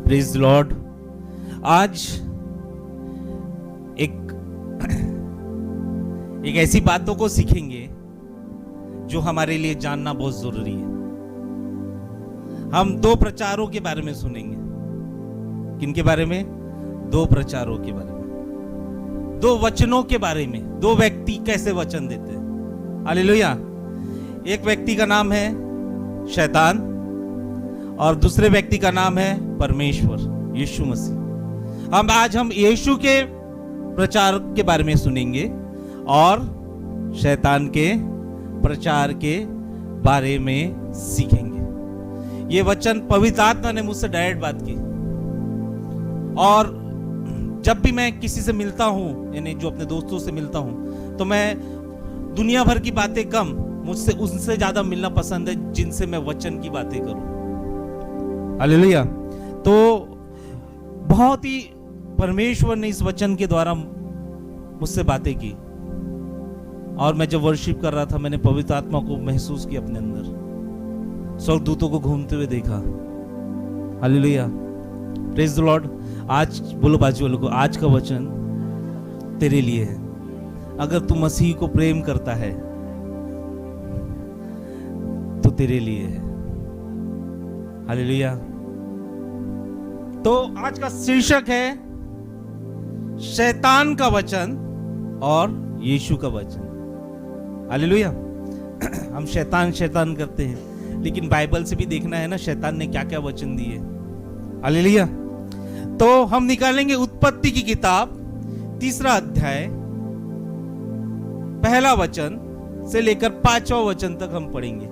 Praise the Lord. आज एक ऐसी बातों को सीखेंगे जो हमारे लिए जानना बहुत जरूरी है। हम दो प्रचारों के बारे में सुनेंगे। किनके बारे में? दो प्रचारों के बारे में, दो वचनों के बारे में। दो व्यक्ति कैसे वचन देते हैं। हालेलुया। एक व्यक्ति का नाम है शैतान और दूसरे व्यक्ति का नाम है परमेश्वर, यीशु मसीह। आज हम यीशु के प्रचार के बारे में सुनेंगे और शैतान के प्रचार के बारे में सीखेंगे। ये वचन पवित्र आत्मा ने मुझसे डायरेक्ट बात की। और जब भी मैं किसी से मिलता हूं, यानी जो अपने दोस्तों से मिलता हूं, तो मैं दुनिया भर की बातें कम, मुझसे उनसे ज्यादा मिलना पसंद है जिनसे मैं वचन की बातें करूं। हालेलुया। तो बहुत ही परमेश्वर ने इस वचन के द्वारा मुझसे बातें की और मैं जब वर्शिप कर रहा था, मैंने पवित्र आत्मा को महसूस किया अपने अंदर। स्वर्गदूतों को घूमते हुए देखा। हालेलुया। Praise the Lord. आज बोलो बाजू वालों को, आज का वचन तेरे लिए है। अगर तू मसीह को प्रेम करता है तो तेरे लिए है। हालेलुया। तो आज का शीर्षक है शैतान का वचन और यीशु का वचन। हालेलुया। हम शैतान शैतान करते हैं, लेकिन बाइबल से भी देखना है ना शैतान ने क्या क्या वचन दिए। हालेलुया। तो हम निकालेंगे उत्पत्ति की किताब 3 अध्याय 1 वचन से लेकर 5वां वचन तक हम पढ़ेंगे।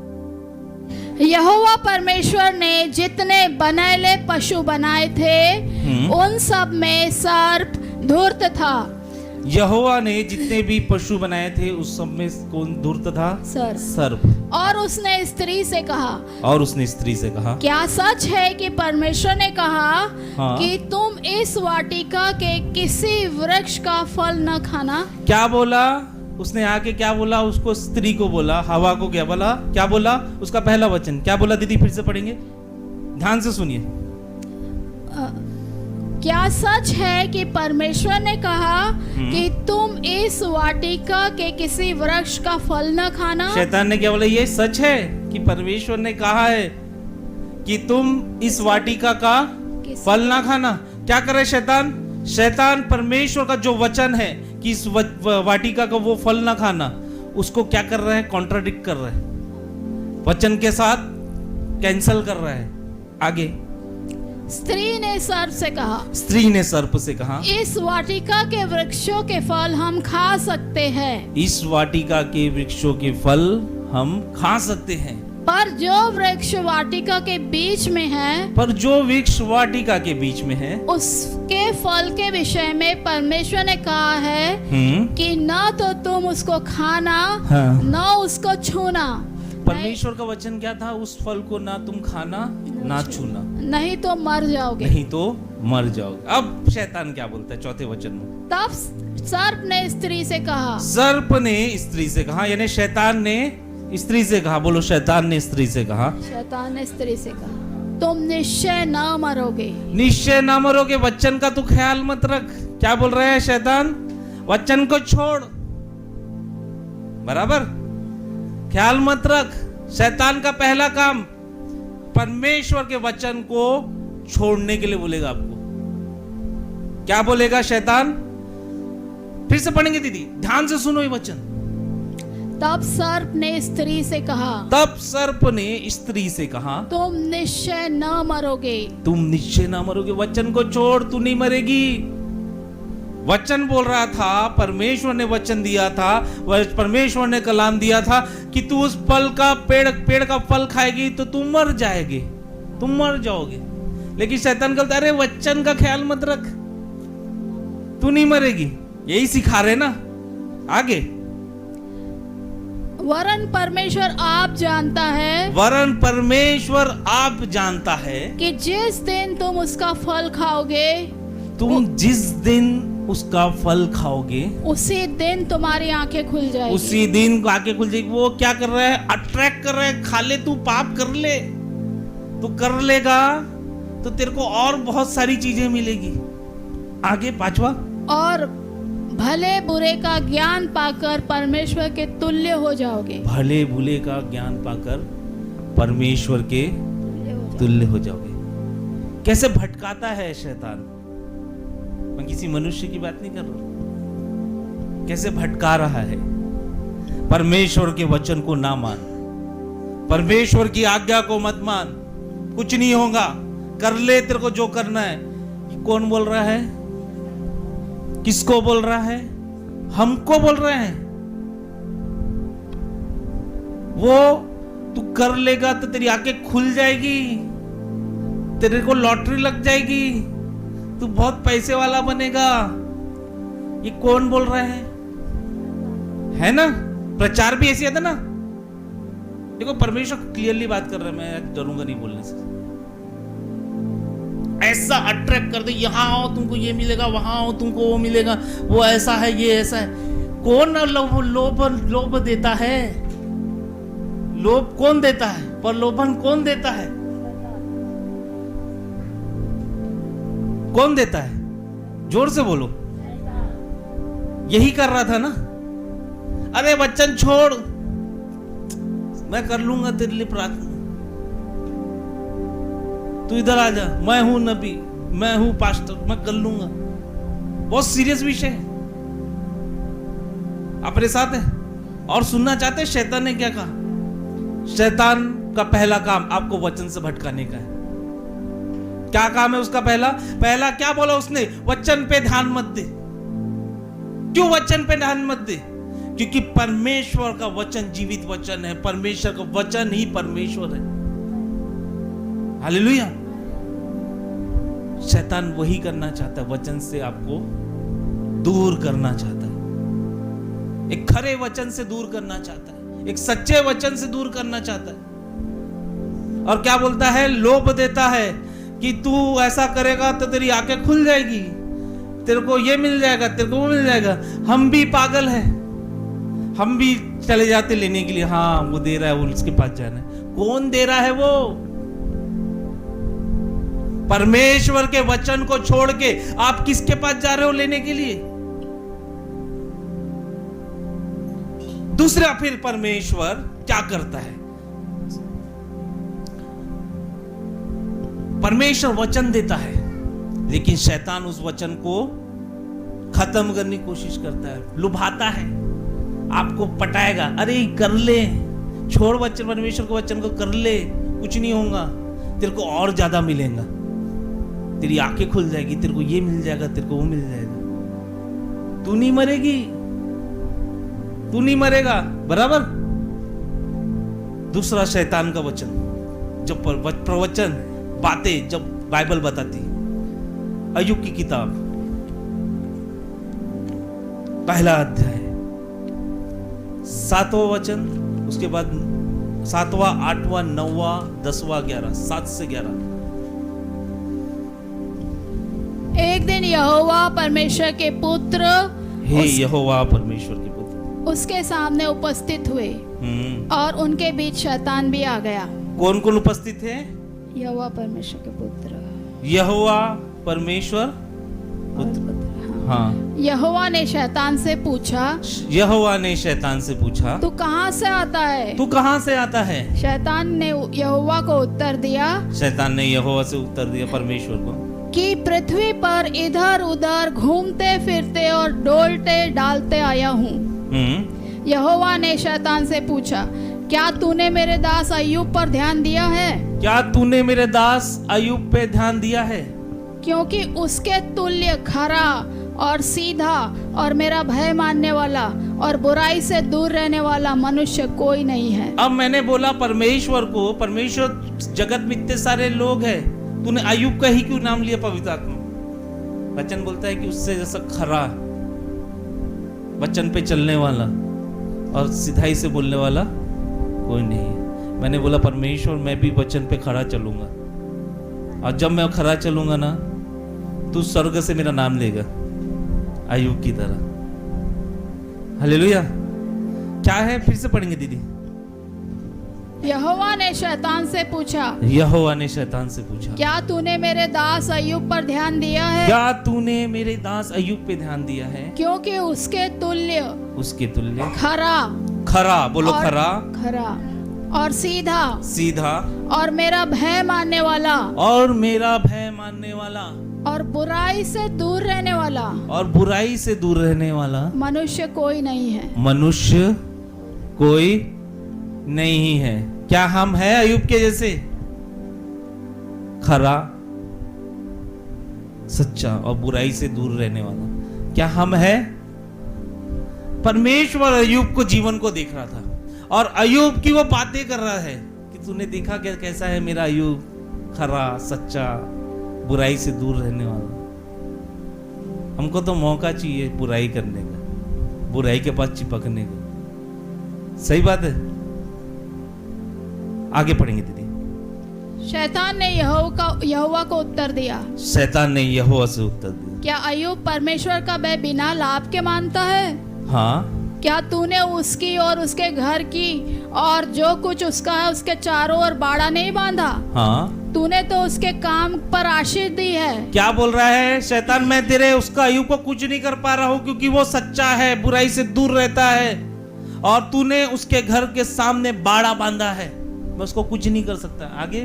यहोवा परमेश्वर ने जितने बनैले पशु बनाए थे उन सब में सर्प धूर्त था। यहोवा ने जितने भी पशु बनाए थे उस सब में कौन धूर्त था? सर्प। और उसने स्त्री से कहा, क्या सच है कि परमेश्वर ने कहा कि तुम इस वाटिका के किसी वृक्ष का फल न खाना? क्या बोला उसने? आके क्या बोला? उसको, स्त्री को बोला, हवा को क्या बोला? क्या बोला? उसका पहला वचन क्या बोला? दीदी फिर से पढ़ेंगे, ध्यान से सुनिए। क्या सच है कि परमेश्वर ने कहा कि तुम इस वाटिका के किसी वृक्ष का फल न खाना? शैतान ने क्या बोला? ये सच है कि परमेश्वर ने कहा है कि तुम इस वाटिका का फल ना खाना। क्या करे शैतान? शैतान परमेश्वर का जो वचन है कि इस वाटिका का वो फल ना खाना, उसको क्या कर रहा है? कॉन्ट्राडिक्ट कर रहा है, वचन के साथ कैंसल कर रहा है। आगे स्त्री ने सर्प से कहा, इस वाटिका के वृक्षों के फल हम खा सकते हैं। इस वाटिका के वृक्षों के फल हम खा सकते हैं, पर जो वृक्ष वाटिका के बीच में है, उसके फल के विषय में परमेश्वर ने कहा है कि न तो तुम उसको खाना न उसको छूना। परमेश्वर का वचन क्या था? उस फल को ना तुम खाना ना छूना, नहीं तो मर जाओगे। अब शैतान क्या बोलता है 4थे वचन में? तब सर्प ने स्त्री से कहा, यानी शैतान ने स्त्री से कहा। बोलो, शैतान ने स्त्री से कहा, तुम निश्चय न मरोगे। वचन का तू ख्याल मत रख। क्या बोल रहा है शैतान? वचन को छोड़, बराबर, ख्याल मत रख। शैतान का पहला काम परमेश्वर के वचन को छोड़ने के लिए बोलेगा आपको। क्या बोलेगा शैतान? फिर से पढ़ेंगे दीदी, ध्यान से सुनो ये वचन। तब सर्प ने स्त्री से कहा, तुम निश्चय न मरोगे। वचन को छोड़, तू नहीं मरेगी। वचन बोल रहा था, परमेश्वर ने वचन दिया था, परमेश्वर ने कलाम दिया था कि तू उस फल का पेड़ का फल खाएगी तो तुम मर जाओगे। लेकिन शैतान कहता है, अरे वचन का ख्याल मत रख, तू नहीं मरेगी। यही सिखा रहे ना। आगे, वरन परमेश्वर आप जानता है कि जिस दिन तुम उसका फल खाओगे, उसी दिन तुम्हारी आंखें खुल जाएगी। वो क्या कर रहा है? अट्रैक्ट कर रहा है। खा ले, तू पाप कर ले, तू कर लेगा तो तेरे को और बहुत सारी चीजें मिलेगी। आगे 5वां, और भले बुरे का ज्ञान पाकर परमेश्वर के तुल्य हो जाओगे। भले बुरे का ज्ञान पाकर परमेश्वर के तुल्य हो जाओगे। कैसे भटकाता है शैतान, मैं किसी मनुष्य की बात नहीं कर रहा, कैसे भटका रहा है। परमेश्वर के वचन को ना मान, परमेश्वर की आज्ञा को मत मान, कुछ नहीं होगा, कर ले तेरे को जो करना है। कौन बोल रहा है? किसको बोल रहा है? हमको बोल रहे हैं। वो तू कर लेगा तो तेरी आंखें खुल जाएगी, तेरे को लॉटरी लग जाएगी, तू बहुत पैसे वाला बनेगा। ये कौन बोल रहा है ना? प्रचार भी ऐसी आता ना। देखो परमेश्वर क्लियरली बात कर रहा है, मैं डरूंगा नहीं बोलने से। ऐसा अट्रैक्ट कर दे, यहां आओ तुमको ये मिलेगा, वहां आओ तुमको वो मिलेगा, वो ऐसा है, ये ऐसा है। कौन लोभ देता है? लोभ कौन देता है? प्रलोभन कौन देता है? कौन देता है? जोर से बोलो। यही कर रहा था ना। अरे वचन छोड़, मैं कर लूंगा तेरे लिए प्रार्थना, तू इधर आ जा, मैं हूं नबी, मैं हूं पास्टर, मैं कर लूंगा। बहुत सीरियस विषय है, अपने साथ है। और सुनना चाहते हैं शैतान ने क्या कहा? शैतान का पहला काम आपको वचन से भटकाने का है। क्या काम है उसका? पहला क्या बोला उसने? वचन पे ध्यान मत दे। क्यों वचन पे ध्यान मत दे? क्योंकि परमेश्वर का वचन जीवित वचन है, परमेश्वर का वचन ही परमेश्वर है। हालेलुया। शैतान वही करना चाहता है, वचन से आपको दूर करना चाहता है, एक खरे वचन से दूर करना चाहता है, एक सच्चे वचन से दूर करना चाहता है। और क्या बोलता है? लोभ देता है कि तू ऐसा करेगा तो तेरी आंखें खुल जाएगी, तेरे को ये मिल जाएगा, तेरे को वो मिल जाएगा। हम भी पागल हैं, हम भी चले जाते लेने के लिए। हाँ वो दे रहा है, वो उसके पास जाना है। कौन दे रहा है? वो परमेश्वर के वचन को छोड़ के आप किसके पास जा रहे हो लेने के लिए? दूसरा फिर परमेश्वर क्या करता है? परमेश्वर वचन देता है, लेकिन शैतान उस वचन को खत्म करने की कोशिश करता है, लुभाता है, आपको पटाएगा। अरे कर ले, छोड़ वचन, परमेश्वर के वचन को कर ले, कुछ नहीं होगा, तेरे को और ज्यादा मिलेगा, तेरी आंखें खुल जाएगी, तेरे को ये मिल जाएगा, तेरे को वो मिल जाएगा, तू नहीं मरेगी, तू नहीं मरेगा। बराबर। दूसरा शैतान का वचन, जब प्रवचन बातें जब बाइबल बताती, अय्यूब की किताब पहला अध्याय 7वां वचन, उसके बाद 7वां, 8वां, 9वां, 10वां, 11, 7 से 11। एक दिन यहोवा परमेश्वर के पुत्र, हे यहोवा परमेश्वर के पुत्र उसके सामने उपस्थित हुए और उनके बीच शैतान भी आ गया। कौन कौन उपस्थित है? यहोवा परमेश्वर के पुत्र, यहोवा परमेश्वर पुत्र। हाँ। यहोवा ने शैतान से पूछा, यहोवा ने शैतान से पूछा, तू कहाँ से आता है? तू कहाँ से आता है? शैतान ने यहोवा को उत्तर दिया, शैतान ने यहोवा से उत्तर दिया परमेश्वर को, कि पृथ्वी पर इधर उधर घूमते फिरते और डोलते डालते आया हूँ। यहोवा ने शैतान से पूछा, क्या तूने मेरे दास अय्यूब पर ध्यान दिया है? क्या तूने मेरे दास अय्यूब पे ध्यान दिया है? क्योंकि उसके तुल्य खरा और सीधा और मेरा भय मानने वाला और बुराई से दूर रहने वाला मनुष्य कोई नहीं है। अब मैंने बोला परमेश्वर को, परमेश्वर जगत में इतने सारे लोग हैं, तूने अय्यूब का ही क्यों नाम लिया? पवित्र आत्मा वचन बोलता है कि उससे जैसा खरा, वचन पे चलने वाला और सिधाई से बोलने वाला कोई नहीं है। मैंने बोला परमेश्वर, मैं भी वचन पे खड़ा चलूंगा, और जब मैं खड़ा चलूंगा ना, तू स्वर्ग से मेरा नाम लेगा अय्यूब की तरह। हालेलुया। क्या है? फिर से पढ़ेंगे दीदी। यहोवा ने शैतान से पूछा, यहोवा ने शैतान से पूछा, क्या तूने मेरे दास अय्यूब पर ध्यान दिया है? क्या तूने मेरे दास अय्यूब पे ध्यान दिया है? क्योंकि उसके तुल्य खरा, खरा, बोलो खरा, खरा और सीधा, सीधा और मेरा भय मानने वाला, और मेरा भय मानने वाला, और बुराई से दूर रहने वाला, और बुराई से दूर रहने वाला मनुष्य कोई नहीं है। मनुष्य कोई नहीं है। क्या हम हैं अय्यूब के जैसे? खरा, सच्चा और बुराई से दूर रहने वाला। क्या हम हैं? परमेश्वर अय्यूब को जीवन को देख रहा था और अय्यूब की वो बातें कर रहा है कि तूने देखा क्या, कैसा है मेरा अय्यूब, खरा, सच्चा, बुराई से दूर रहने वाला। हमको तो मौका चाहिए बुराई करने का, बुराई के पास चिपकने का। सही बात है। आगे पढ़ेंगे दीदी। शैतान ने यहोवा को उत्तर दिया, शैतान ने यहोवा से उत्तर दिया, क्या अय्यूब परमेश्वर का भय बिना लाभ के मानता है? हाँ। क्या तूने उसकी और उसके घर की और जो कुछ उसका है उसके चारों ओर बाड़ा नहीं बांधा? हाँ। तूने तो उसके काम पर आशीष दी है। क्या बोल रहा है शैतान? मैं तेरे उसका अय्यूब को कुछ नहीं कर पा रहा हूँ क्योंकि वो सच्चा है, बुराई से दूर रहता है, और तूने उसके घर के सामने बाड़ा बांधा है, मैं उसको कुछ नहीं कर सकता। आगे,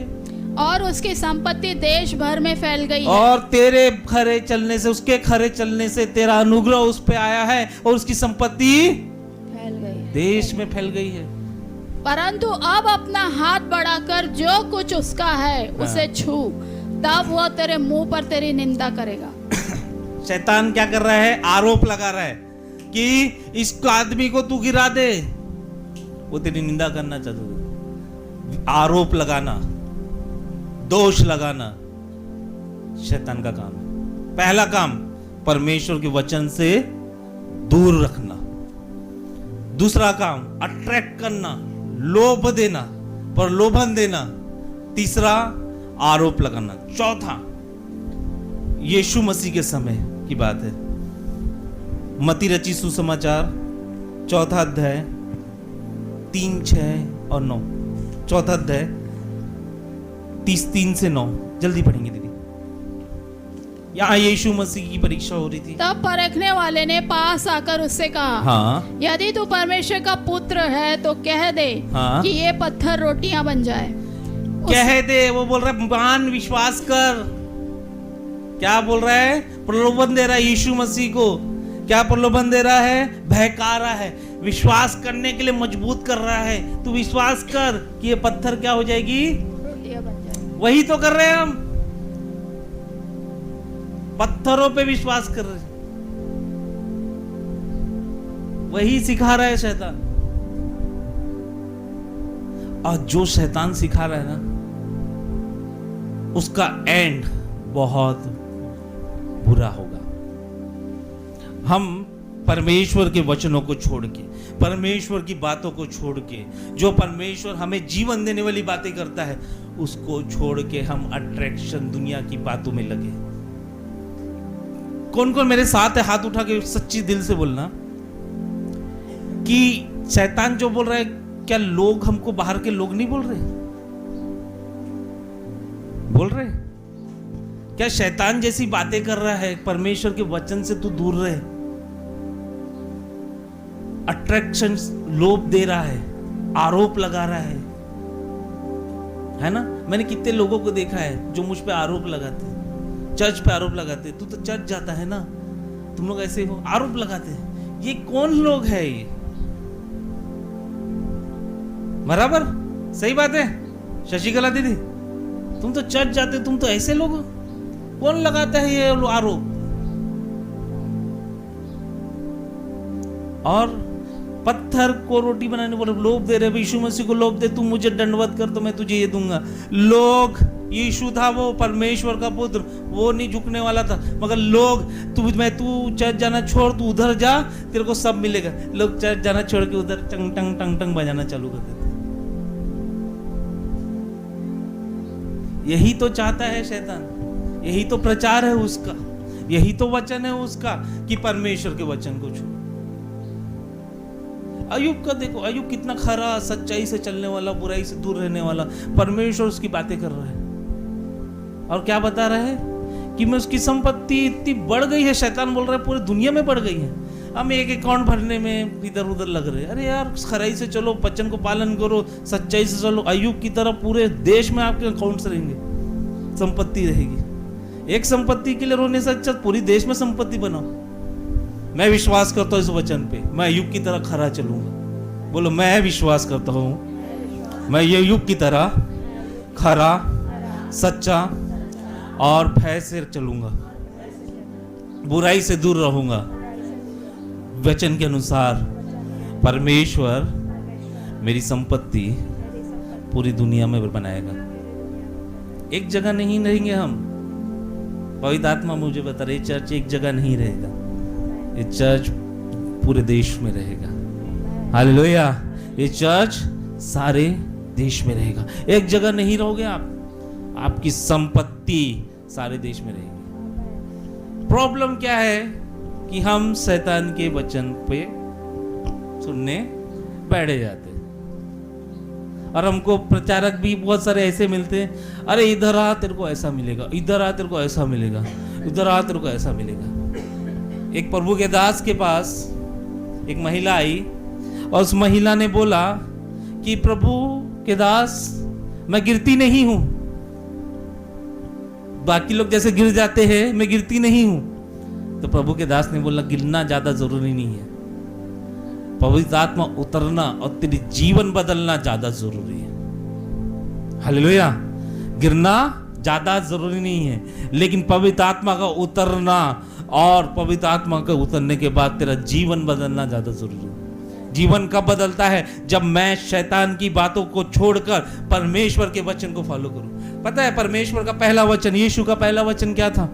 और उसकी संपत्ति देश भर में फैल गई है। और तेरे खरे चलने से, उसके खरे चलने से तेरा अनुग्रह उस पे आया है और उसकी संपत्ति फैल गई, देश में फैल गई है। परंतु अब अपना हाथ बढ़ाकर जो कुछ उसका है उसे छू, तब वह तेरे मुंह पर तेरी निंदा करेगा। शैतान क्या कर रहा है? आरोप लगा रहा है कि इस आदमी को तू गिरा दे। वो तेरी निंदा करना चाहता है। आरोप लगाना, दोष लगाना शैतान का काम है। पहला काम, परमेश्वर के वचन से दूर रखना। दूसरा काम, अट्रैक्ट करना, लोभ देना, प्रलोभन देना। तीसरा, आरोप लगाना। चौथा, यीशु मसीह के समय की बात है। मत्ती रची सुसमाचार 4 अध्याय 3, 6 और 9। 4 अध्याय 3 से 9। जल्दी पढ़ेंगे दीदी। यहाँ यीशु मसीह की परीक्षा हो रही थी। तब परखने वाले ने पास आकर उससे कहा, हाँ, यदि तू परमेश्वर का पुत्र है तो कह दे, हाँ, कि ये पत्थर रोटियां बन जाए। कह दे। वो बोल रहा है मान, विश्वास कर। क्या बोल रहा है? प्रलोभन दे रहा है यीशु मसीह को। क्या प्रलोभन दे रहा है? बहका रहा है, विश्वास करने के लिए मजबूत कर रहा है। तू विश्वास कर कि ये पत्थर क्या हो जाएगी? रोटियां बन जाएगी। वही तो कर रहे हैं हम, पत्थरों पे विश्वास कर रहे हैं। वही सिखा रहा है शैतान। और जो शैतान सिखा रहा है ना, उसका एंड बहुत बुरा होगा। हम परमेश्वर के वचनों को छोड़ के, परमेश्वर की बातों को छोड़ के, जो परमेश्वर हमें जीवन देने वाली बातें करता है, उसको छोड़ के हम अट्रैक्शन, दुनिया की बातों में लगे। कौन कौन मेरे साथ है? हाथ उठा के सच्ची दिल से बोलना कि शैतान जो बोल रहा है, क्या लोग हमको, बाहर के लोग नहीं बोल रहे? बोल रहे? क्या शैतान जैसी बातें कर रहा है? परमेश्वर के वचन से तू दूर रहे। अट्रैक्शन, लोभ दे रहा है, आरोप लगा रहा है ना? मैंने कितने लोगों को देखा है जो मुझ पे आरोप लगाते हैं, चर्च पे आरोप लगाते हैं। तू तो चर्च जाता है ना, तुम लोग ऐसे हो, आरोप लगाते हैं। ये कौन लोग है? ये बराबर सही बात है शशिकला दीदी, तुम तो चर्च जाते, तुम तो ऐसे लोग हो। कौन लगाता है ये आरोप? और पत्थर को रोटी बनाने बोले, लोभ दे रहे। यीशु मसीह को लोभ दे, तू मुझे दंडवत कर तो मैं तुझे ये दूंगा। लोग, यीशु था वो परमेश्वर का पुत्र, वो नहीं झुकने वाला था, मगर लोग, तू चर्च जाना छोड़, तू उधर जा, तेरे को सब मिलेगा। लोग चर्च जाना छोड़ के उधर टंग टंग टंग टंग बजाना चालू कर देते। यही तो चाहता है शैतान, यही तो प्रचार है उसका, यही तो वचन है उसका कि परमेश्वर के वचन को छू। अय्यूब का देखो, अय्यूब कितना खरा, सच्चाई से चलने वाला, बुराई से दूर रहने वाला, परमेश्वर उसकी बातें कर रहा है और क्या बता रहा है कि मैं उसकी संपत्ति इतनी बढ़ गई है, शैतान बोल रहा है पूरी दुनिया में बढ़ गई है, हम एक अकाउंट भरने में इधर उधर लग रहे हैं। अरे यार खराई से चलो, वचन को पालन करो, सच्चाई से चलो, अय्यूब की तरह पूरे देश में आपके अकाउंट्स रहेंगे, संपत्ति रहेगी। एक संपत्ति के लिए रोने से अच्छा पूरी देश में संपत्ति बनाओ। मैं विश्वास करता हूँ इस वचन पे, मैं अय्यूब की तरह खरा चलूंगा। बोलो मैं विश्वास करता हूँ मैं अय्यूब की तरह खरा, सच्चा और भय से चलूंगा, बुराई से दूर रहूंगा। वचन के अनुसार परमेश्वर मेरी संपत्ति पूरी दुनिया में बनाएगा। एक जगह नहीं रहेंगे हम। पवित्र आत्मा मुझे बता रही चर्च एक जगह नहीं रहेगा, ये चर्च पूरे देश में रहेगा। हालेलुया, ये चर्च सारे देश में रहेगा। एक जगह नहीं रहोगे आप, आपकी संपत्ति सारे देश में रहेगी। प्रॉब्लम क्या है कि हम शैतान के वचन पे सुनने बैठे जाते हैं और हमको प्रचारक भी बहुत सारे ऐसे मिलते हैं, अरे इधर आ तेरे को ऐसा मिलेगा, इधर आ तेरे को ऐसा मिलेगा, इधर आ तेरे को ऐसा मिलेगा। एक प्रभु के दास के पास एक महिला आई और उस महिला ने बोला कि प्रभु के दास मैं गिरती नहीं हूं, बाकी लोग जैसे गिर जाते हैं मैं गिरती नहीं हूं। तो प्रभु के दास ने बोला गिरना ज्यादा जरूरी नहीं है, पवित्र आत्मा उतरना और तेरी जीवन बदलना ज्यादा जरूरी है। हालेलुया, गिरना ज्यादा जरूरी नहीं है, लेकिन पवित्र आत्मा का उतरना और पवित्र आत्मा के उतरने के बाद तेरा जीवन बदलना ज्यादा जरूरी है। जीवन कब बदलता है? जब मैं शैतान की बातों को छोड़कर परमेश्वर के वचन को फॉलो करूं। पता है परमेश्वर का पहला वचन, यीशु का पहला वचन क्या था?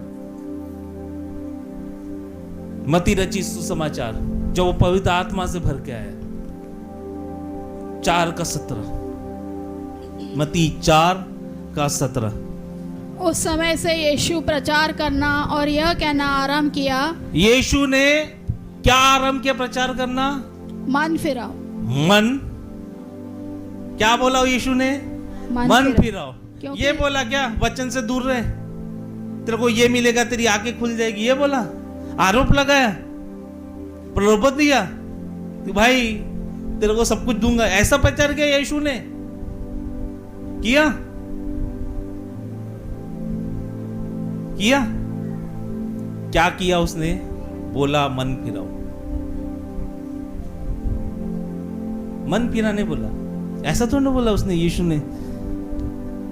मती रची सुसमाचार, जो वो पवित्र आत्मा से भर के आया। 4:17, मती 4:17। उस समय से यीशु प्रचार करना और यह कहना आरंभ किया। यीशु ने क्या आरंभ किया प्रचार करना? मन फिराओ। मन क्या बोला यीशु ने? मन फिराओ। ये बोला क्या? वचन से दूर रहे, तेरे को ये मिलेगा, तेरी आंखें खुल जाएगी, ये बोला? आरोप लगाया, प्रलोभन दिया कि भाई तेरे को सब कुछ दूंगा, ऐसा प्रचार किया यीशु ने? किया? क्या किया उसने? बोला मन फिराओ। मन फिराने बोला, ऐसा तो नहीं बोला उसने यीशु ने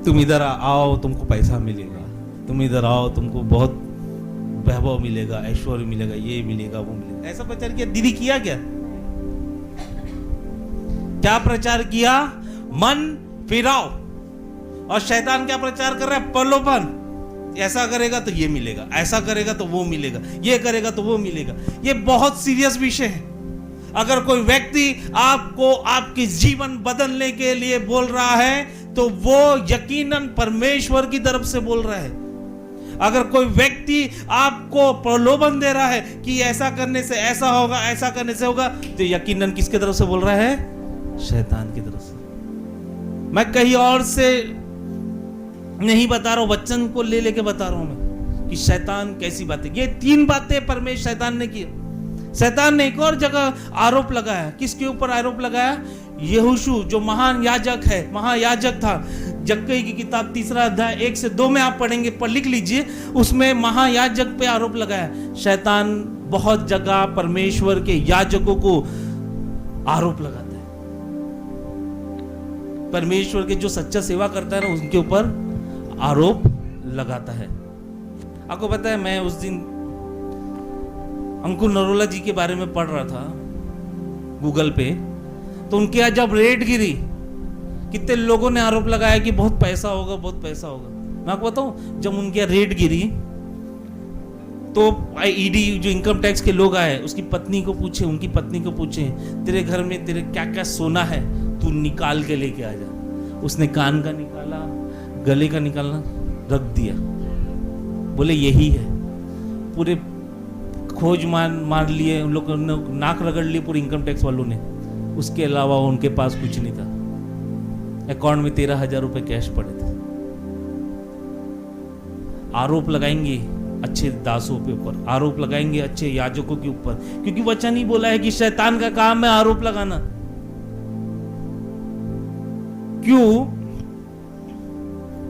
तुम इधर आओ तुमको पैसा मिलेगा, तुम इधर आओ तुमको बहुत वैभव मिलेगा, ऐश्वर्य मिलेगा, ये मिलेगा, वो मिलेगा, ऐसा प्रचार किया? दीदी किया क्या? क्या प्रचार किया? मन फिराओ। और शैतान क्या प्रचार कर रहा है? प्रलोभन। ऐसा करेगा तो ये मिलेगा, ऐसा करेगा तो वो मिलेगा, ये करेगा तो वो मिलेगा। ये बहुत सीरियस विषय है। अगर कोई व्यक्ति आपको आपकी जीवन बदलने के लिए बोल रहा है तो वो यकीनन परमेश्वर की तरफ से बोल रहा है। अगर कोई व्यक्ति आपको प्रलोभन दे रहा है कि ऐसा करने से ऐसा होगा, ऐसा करने से होगा, तो यकीनन किसके तरफ से बोल रहा है? शैतान की तरफ से। मैं कहीं और से नहीं बता रहा हूं, वचन को ले लेके बता रहा हूं मैं कि शैतान कैसी बातें। ये 3 बातें परमेश्वर शैतान ने की। शैतान ने एक और जगह आरोप लगाया। किसके ऊपर आरोप लगाया? यहोशू जो महान याजक है, महायाजक था। जक्कई की किताब 3 अध्याय 1 से 2 में आप पढ़ेंगे, पर लिख लीजिए, उसमें महायाजक पे आरोप लगाया। शैतान बहुत जगह परमेश्वर के याजकों को आरोप लगाता है। परमेश्वर के जो सच्चा सेवा करता है ना, उनके ऊपर आरोप लगाता है। आपको पता है, मैं उस दिन अंकुर नरोला जी के बारे में पढ़ रहा था गूगल पे, तो उनके यहाँ जब रेड गिरी, कितने लोगों ने आरोप लगाया कि बहुत पैसा होगा, बहुत पैसा होगा। मैं आपको बताऊं, जब उनके यहाँ रेड गिरी तो ईडी जो इनकम टैक्स के लोग आए, उसकी पत्नी को पूछे, उनकी पत्नी को पूछे, तेरे घर में तेरे क्या क्या सोना है, तू निकाल के लेके आ जा। उसने कान का निकाला, गले का निकालना, रख दिया। बोले यही है। पूरे खोज मार लिए उन लोगों ने, नाक रगड़ लिए पूरे इनकम टैक्स वालों ने। उसके अलावा उनके पास कुछ नहीं था। अकाउंट में 13,000 रुपए कैश पड़े थे। आरोप लगाएंगे अच्छे दासों के ऊपर, आरोप लगाएंगे अच्छे याजकों के ऊपर, क्योंकि वचन ही बोला है कि शैतान का काम है आरोप लगाना। क्यों?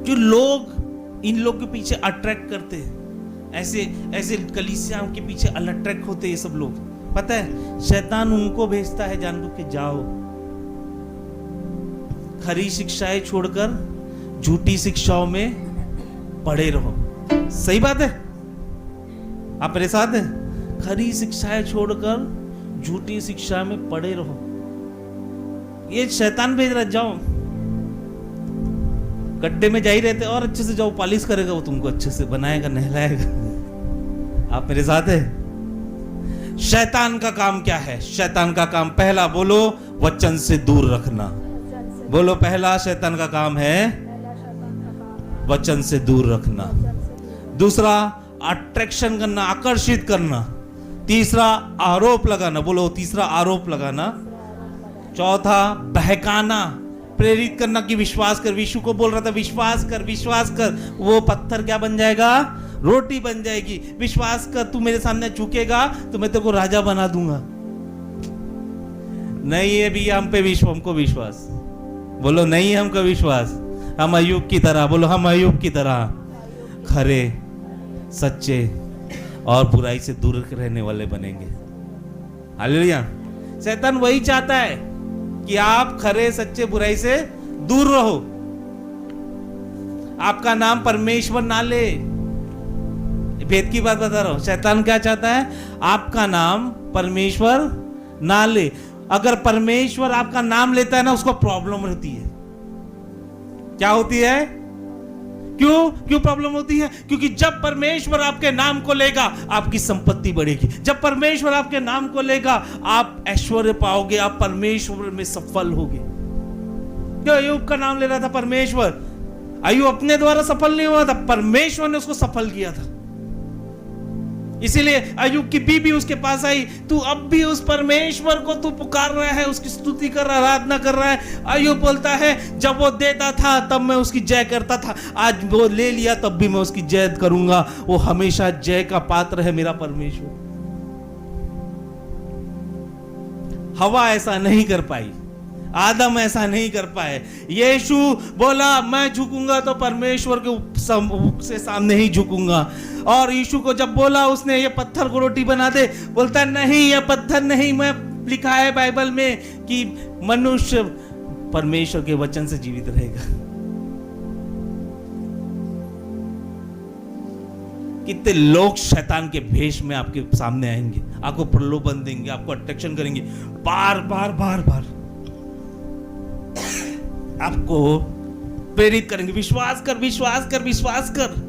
जो लोग इन लोग के पीछे अट्रैक्ट करते हैं, ऐसे कलीसियाओं के पीछे अट्रैक्ट होते हैं ये सब लोग। पता है शैतान उनको भेजता है जानबूझ के, जाओ खरी शिक्षाएं छोड़कर झूठी शिक्षाओं में पड़े रहो। सही बात है, आप मेरे साथ हैं? खरी शिक्षाएं छोड़कर झूठी शिक्षा में पड़े रहो, ये शैतान भेज रहा। जाओ गड्ढे में जा ही रहते और अच्छे से जाओ, पॉलिश करेगा वो, तुमको अच्छे से बनाएगा, नहलाएगा। आप मेरे साथ है? शैतान का काम क्या है? शैतान का काम पहला बोलो वचन से दूर रखना। बोलो पहला शैतान का काम है वचन से दूर रखना। दूसरा अट्रैक्शन करना, आकर्षित करना। तीसरा आरोप लगाना। बोलो तीसरा आरोप लगाना। चौथा बहकाना, प्रेरित करना कि विश्वास कर। यीशु को बोल रहा था विश्वास कर, विश्वास कर। वो पत्थर क्या बन जाएगा? रोटी बन जाएगी। विश्वास कर, तू मेरे सामने झुकेगा तो मैं तेरे को राजा बना दूंगा। नहीं है भी हम पे हमको विश्वास। बोलो नहीं है हमको विश्वास। हम अय्यूब की तरह, बोलो हम अय्यूब की तरह खरे, सच्चे और बुराई से दूर रहने वाले बनेंगे। हालेलुया। शैतान वही चाहता है कि आप खरे, सच्चे, बुराई से दूर रहो। आपका नाम परमेश्वर ना ले। भेद की बात बता रहा हूं। शैतान क्या चाहता है? आपका नाम परमेश्वर ना ले। अगर परमेश्वर आपका नाम लेता है ना, उसको प्रॉब्लम होती है। क्या होती है? क्यों प्रॉब्लम होती है? क्योंकि जब परमेश्वर आपके नाम को लेगा आपकी संपत्ति बढ़ेगी। जब परमेश्वर आपके नाम को लेगा आप ऐश्वर्य पाओगे, आप परमेश्वर में सफल होगे। क्यों? अय्यूब का नाम ले रहा था परमेश्वर। अय्यूब अपने द्वारा सफल नहीं हुआ था, परमेश्वर ने उसको सफल किया था। इसीलिए अय्यूब की बीबी उसके पास आई, तू अब भी उस परमेश्वर को तू पुकार रहा है, उसकी स्तुति कर रहा है, आराधना कर रहा है। अय्यूब बोलता है जब वो देता था तब मैं उसकी जय करता था, आज वो ले लिया तब भी मैं उसकी जय करूंगा। वो हमेशा जय का पात्र है मेरा परमेश्वर। हवा ऐसा नहीं कर पाई, आदम ऐसा नहीं कर पाए। यीशु बोला मैं झुकूंगा तो परमेश्वर के से सामने ही झुकूंगा। और यीशु को जब बोला उसने ये पत्थर को रोटी बना दे, बोलता नहीं ये पत्थर नहीं, मैं लिखा है बाइबल में कि मनुष्य परमेश्वर के वचन से जीवित रहेगा। कितने लोग शैतान के भेष में आपके सामने आएंगे, आपको प्रलोभन देंगे, आपको अट्रैक्शन करेंगे, बार बार आपको प्रेरित करेंगे, विश्वास कर, विश्वास कर, विश्वास कर।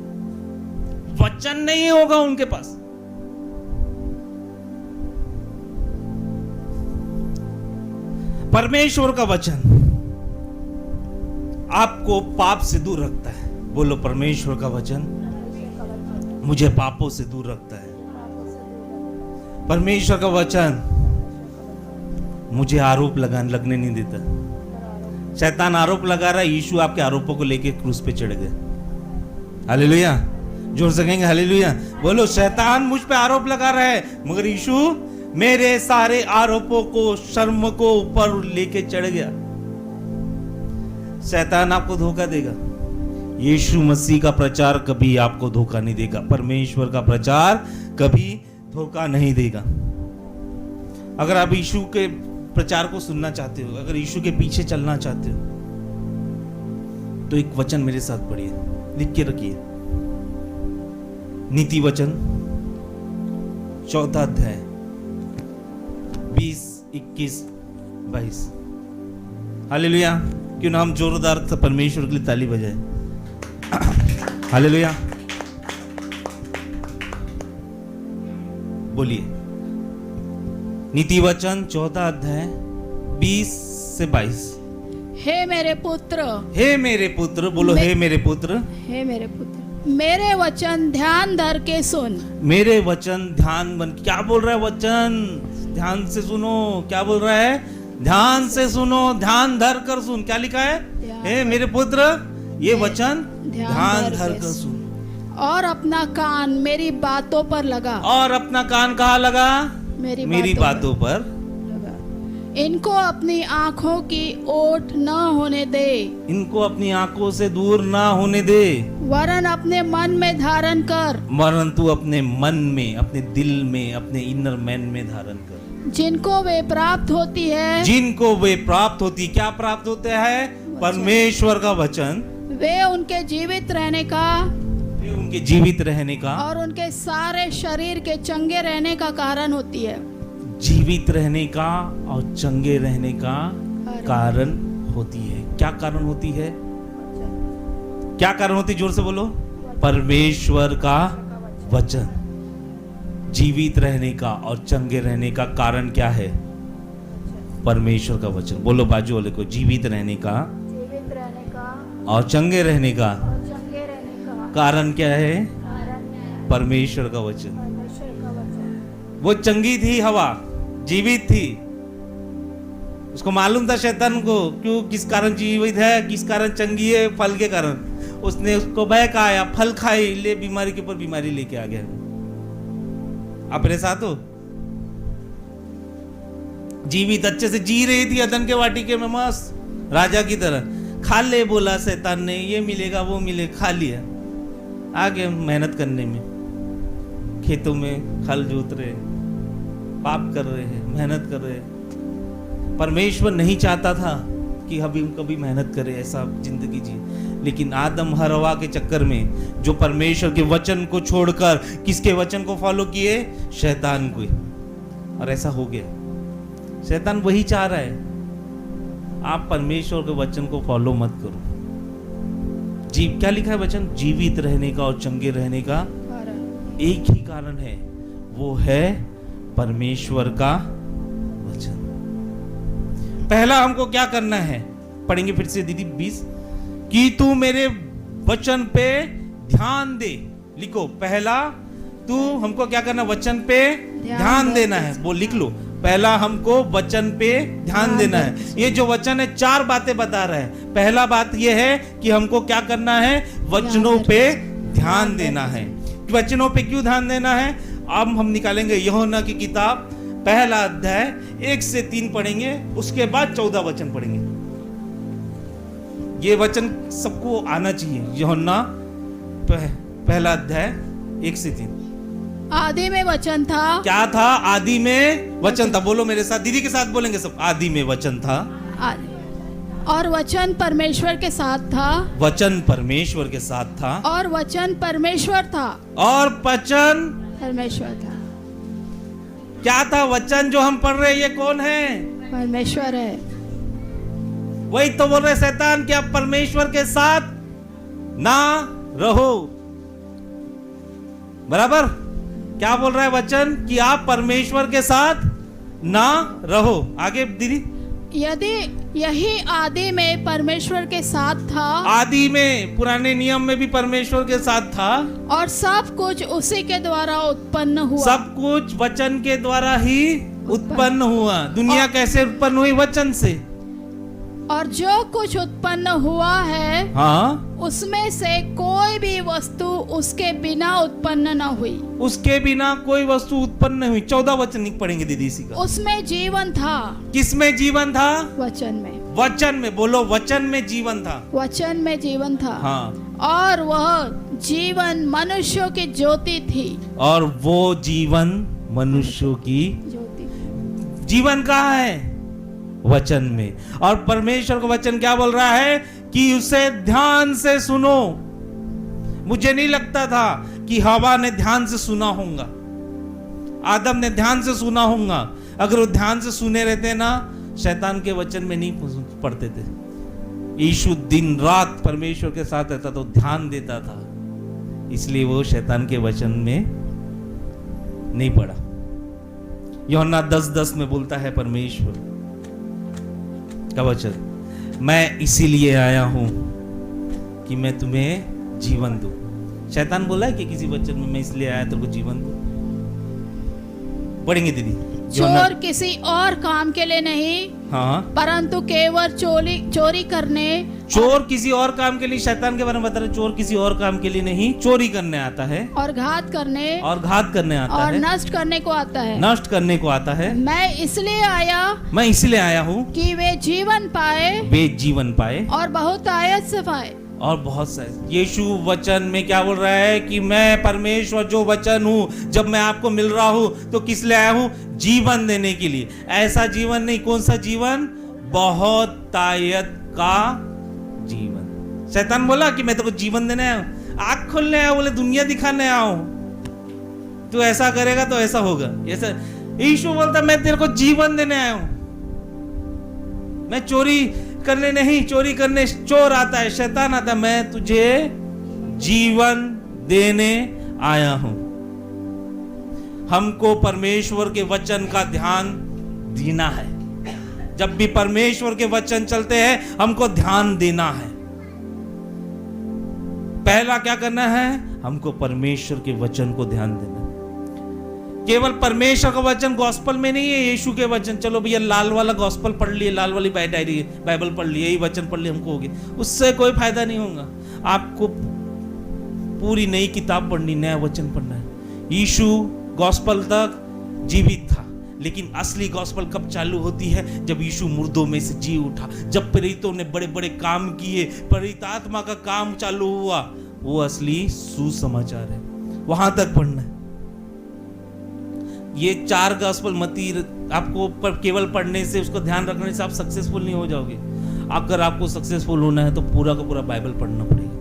वचन नहीं होगा उनके पास। परमेश्वर का वचन आपको पाप से दूर रखता है। बोलो परमेश्वर का वचन मुझे पापों से दूर रखता है। परमेश्वर का वचन मुझे आरोप लगने नहीं देता। शैतान आरोप लगा रहा है, यीशु आपके आरोपों को लेकर क्रूस पे चढ़ गए। हालेलुया। जोर से कहेंगे हालेलुया। बोलो शैतान मुझ पे आरोप लगा रहा है, मगर यीशु मेरे सारे आरोपों को, शर्म को ऊपर लेके चढ़ गया। शैतान आपको धोखा देगा, यीशु मसीह का प्रचार कभी आपको धोखा नहीं देगा। परमेश्वर का प्रचार कभी धोखा नहीं देगा। अगर आप यीशु के प्रचार को सुनना चाहते हो, अगर यीशु के पीछे चलना चाहते हो, तो एक वचन मेरे साथ पढ़िए, लिख के रखिए। नीति वचन 4 अध्याय 20, 21, 22। हालेलुया। क्यों ना हम जोरदार परमेश्वर के लिए ताली बजाएं। हालेलुया। बोलिए। नीति वचन 4 अध्याय 20 से 22। हे मेरे पुत्र, हे मेरे पुत्र, बोलो हे मेरे पुत्र, हे मेरे पुत्र, मेरे वचन ध्यान धर के सुन। मेरे वचन ध्यान बन, क्या बोल रहा है वचन? ध्यान से सुनो। क्या बोल रहा है? ध्यान से सुनो, ध्यान धर कर सुन। क्या लिखा है? हे मेरे पुत्र, ये वचन ध्यान धर कर सुन। और अपना कान मेरी बातों पर लगा। और अपना कान कहाँ लगा? मेरी बातों पर लगा। इनको अपनी आंखों की ओट न होने दे। इनको अपनी आंखों से दूर ना होने दे। वरन अपने मन में धारण कर। वरन तू अपने मन में, अपने दिल में, अपने इनर मैन में धारण कर। जिनको वे प्राप्त होती है। जिनको वे प्राप्त होती, क्या प्राप्त होता है? परमेश्वर का वचन। वे उनके जीवित रहने का, वे उनके जीवित रहने का और उनके सारे शरीर के चंगे रहने का कारण होती है। जीवित रहने का और चंगे रहने का कारण होती है। क्या कारण होती है? क्या कारण होती? जोर से बोलो। परमेश्वर का वचन। जीवित रहने का और चंगे रहने का कारण क्या है? परमेश्वर का वचन। बोलो बाजू वाले को, जीवित रहने का और चंगे रहने का कारण क्या है? परमेश्वर का वचन। वो चंगी थी हवा, जीवित थी। उसको मालूम था शैतान को क्यों, किस कारण जीवित है, किस कारण चंगी है, फल के कारण। उसने उसको बहकाया, फल खाई, ले बीमारी के ऊपर बीमारी लेके आ गया। अपने साथ हो? जीवित अच्छे से जी रही थी अदन के वाटिके में मस्त राजा की तरह। खा ले बोला शैतान ने, ये मिलेगा वो मिले, खा लिया। आगे मेहनत करने में, खेतों में हल जोत रहे, पाप कर रहे हैं, मेहनत कर रहे हैं। परमेश्वर नहीं चाहता था कि हम कभी मेहनत करें, ऐसा जिंदगी जी। लेकिन आदम हवा के चक्कर में जो परमेश्वर के वचन को छोड़कर किसके वचन को फॉलो किए? शैतान को। और ऐसा हो गया। शैतान वही चाह रहा है, आप परमेश्वर के वचन को फॉलो मत करो। क्या लिखा है वचन? जीवित रहने का और चंगे रहने का एक ही कारण है, वो है परमेश्वर का वचन। पहला हमको क्या करना है? पढ़ेंगे फिर से दीदी 20, कि तू मेरे वचन पे ध्यान दे। लिखो, पहला तू हमको क्या करना? वचन पे ध्यान देना है। वो लिख लो, पहला हमको वचन पे ध्यान देना है। ये जो वचन है 4 बातें बता रहा है। पहला बात ये है कि हमको क्या करना है? वचनों पे ध्यान देना है। वचनों पे क्यों ध्यान देना है? अब हम निकालेंगे यूहन्ना की किताब, पहला अध्याय 1 से 3 पढ़ेंगे, उसके बाद 14 वचन पढ़ेंगे। ये वचन सबको आना चाहिए। यूहन्ना पहला अध्याय 1 से 3। आदि में वचन था। क्या था? आदि में वचन था। बोलो मेरे साथ, दीदी के साथ बोलेंगे सब। आदि में वचन था, और वचन परमेश्वर के साथ था। वचन परमेश्वर के साथ था, और वचन परमेश्वर था। और वचन परमेश्वर था। क्या था? वचन जो हम पढ़ रहे हैं, ये कौन है? परमेश्वर है। वही तो बोल रहे शैतान कि आप परमेश्वर के साथ ना रहो। बराबर? क्या बोल रहा है वचन? कि आप परमेश्वर के साथ ना रहो। आगे दीदी। यदि यही आदि में परमेश्वर के साथ था। आदि में, पुराने नियम में भी परमेश्वर के साथ था। और सब कुछ उसी के द्वारा उत्पन्न हुआ। सब कुछ वचन के द्वारा ही उत्पन्न हुआ। दुनिया कैसे उत्पन्न हुई? वचन से। और जो कुछ उत्पन्न हुआ है, हाँ, उसमें से कोई भी वस्तु उसके बिना उत्पन्न न हुई। उसके बिना कोई वस्तु उत्पन्न नहीं हुई। 14 वचन पढ़ेंगे दीदी इसी का। उसमें जीवन था। किसमें जीवन था? वचन में। वचन में। बोलो, वचन में जीवन था। वचन में जीवन था। हाँ। और वह जीवन मनुष्यों की ज्योति थी। और वो जीवन मनुष्यों की ज्योति। जीवन कहाँ है? वचन में। और परमेश्वर का वचन क्या बोल रहा है? कि उसे ध्यान से सुनो। मुझे नहीं लगता था कि हवा ने ध्यान से सुना होगा, आदम ने ध्यान से सुना होगा। अगर वो ध्यान से सुने रहते ना, शैतान के वचन में नहीं पढ़ते थे। यीशु दिन रात परमेश्वर के साथ रहता तो ध्यान देता था, इसलिए वो शैतान के वचन में नहीं पड़ा। यूहन्ना 10:10 में बोलता है परमेश्वर का वचन, मैं इसीलिए आया हूं कि मैं तुम्हें जीवन दूं। शैतान बोला है कि किसी वचन में मैं इसलिए आया तेरे को जीवन दूं। पढ़ेंगे दीदी। चोर किसी और काम के लिए नहीं, हाँ, परंतु केवल चोरी करने, चोर किसी और काम के लिए, शैतान के बारे में बता रहे, चोर किसी और काम के लिए नहीं, चोरी करने आता है और घात करने आता और है, नष्ट करने को आता है। नष्ट करने को आता है। मैं इसलिए आया हूँ कि वे जीवन पाए और बहुत आयत से पाए। और बहुत सारे यीशु वचन में क्या बोल रहा है कि मैं परमेश्वर जो वचन हूँ, जब मैं आपको मिल रहा हूँ तो किस लिए आया हूँ? जीवन देने के लिए। ऐसा जीवन नहीं, कौन सा जीवन? बहुत तायत का जीवन। शैतान बोला कि मैं तेरे को जीवन देने आया हूँ, आँख खोलने आया, बोले दुनिया दिखाने आया हूँ, तू ऐसा करेगा तो ऐसा होगा। ऐसा यीशु बोलता मैं तेरे को जीवन देने आया हूँ, मैं चोरी करने नहीं, चोरी करने चोर आता है, शैतान आता है, मैं तुझे जीवन देने आया हूं। हमको परमेश्वर के वचन का ध्यान देना है। जब भी परमेश्वर के वचन चलते हैं हमको ध्यान देना है। पहला क्या करना है? हमको परमेश्वर के वचन को ध्यान देना। केवल परमेश्वर का वचन गॉस्पल में नहीं है, यीशु के वचन। चलो भैया लाल वाला गॉस्पल पढ़ लिए, लाल वाली डायरी बाइबल पढ़ लिए, यही वचन पढ़ लिए, हमको हो गया, उससे कोई फायदा नहीं होगा। आपको पूरी नई किताब पढ़नी, नया वचन पढ़ना है। यीशु गॉस्पल तक जीवित था, लेकिन असली गॉस्पल कब चालू होती है? जब यीशु मुर्दों में से जी उठा, जब प्रेरितों ने बड़े बड़े काम किए, प्रेरित आत्मा का काम चालू हुआ, वो असली सुसमाचार है। वहां तक पढ़ना है। ये 4 गॉस्पल मती आपको केवल पढ़ने से, उसको ध्यान रखने से आप सक्सेसफुल नहीं हो जाओगे। अगर आपको सक्सेसफुल होना है तो पूरा का पूरा बाइबल पढ़ना पड़ेगा।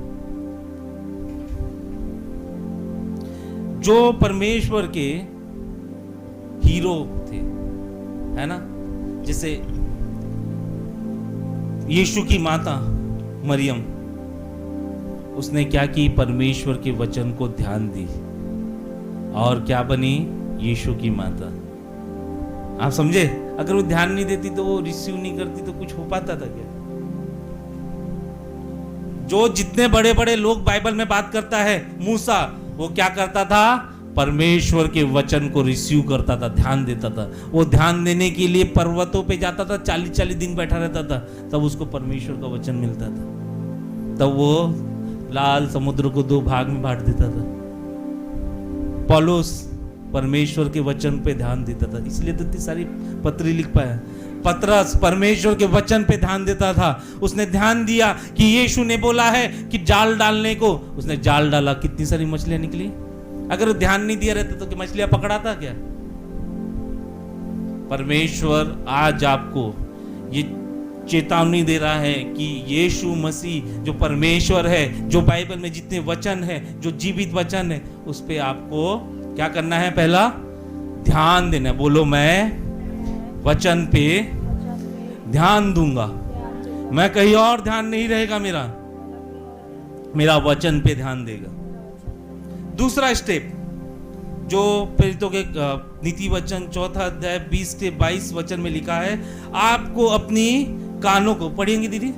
जो परमेश्वर के हीरो थे, है ना, जैसे यीशु की माता मरियम, उसने क्या की? परमेश्वर के वचन को ध्यान दी और क्या बनी? यीशु की माता। आप समझे? अगर वो ध्यान नहीं देती तो, वो रिसीव नहीं करती तो कुछ हो पाता था क्या? जो जितने बड़े बड़े लोग बाइबल में बात करता है, मूसा, वो क्या करता था? परमेश्वर के वचन को रिसीव करता था, ध्यान देता था। वो ध्यान देने के लिए पर्वतों पे जाता था, 40-40 दिन बैठा रहता था, तब उसको परमेश्वर का वचन मिलता था। तब वो लाल समुद्र को 2 भाग में बांट देता था। पौलुस परमेश्वर के वचन पे ध्यान देता था, इसलिए तो इतनी सारी पत्री लिख पाया। पतरस परमेश्वर के वचन पे ध्यान देता था। उसने ध्यान दिया कि यीशु ने बोला है कि जाल डालने को, उसने जाल डाला, कितनी सारी मछलियां निकली। अगर वो ध्यान नहीं दिया रहता तो मछलियां पकड़ाता क्या? परमेश्वर आज आपको ये चेतावनी दे रहा है कि यीशु मसीह जो परमेश्वर है, जो बाइबल में जितने वचन है, जो जीवित वचन है, उस पे आपको क्या करना है? पहला ध्यान देना। बोलो मैं वचन पे ध्यान दूंगा, मैं कहीं और ध्यान नहीं रहेगा, मेरा वचन पे ध्यान देगा। दूसरा स्टेप जो प्रेरितों के नीति वचन 4 अध्याय 20 से 22 वचन में लिखा है, आपको अपनी कानों को, पढ़ेंगे दीदी?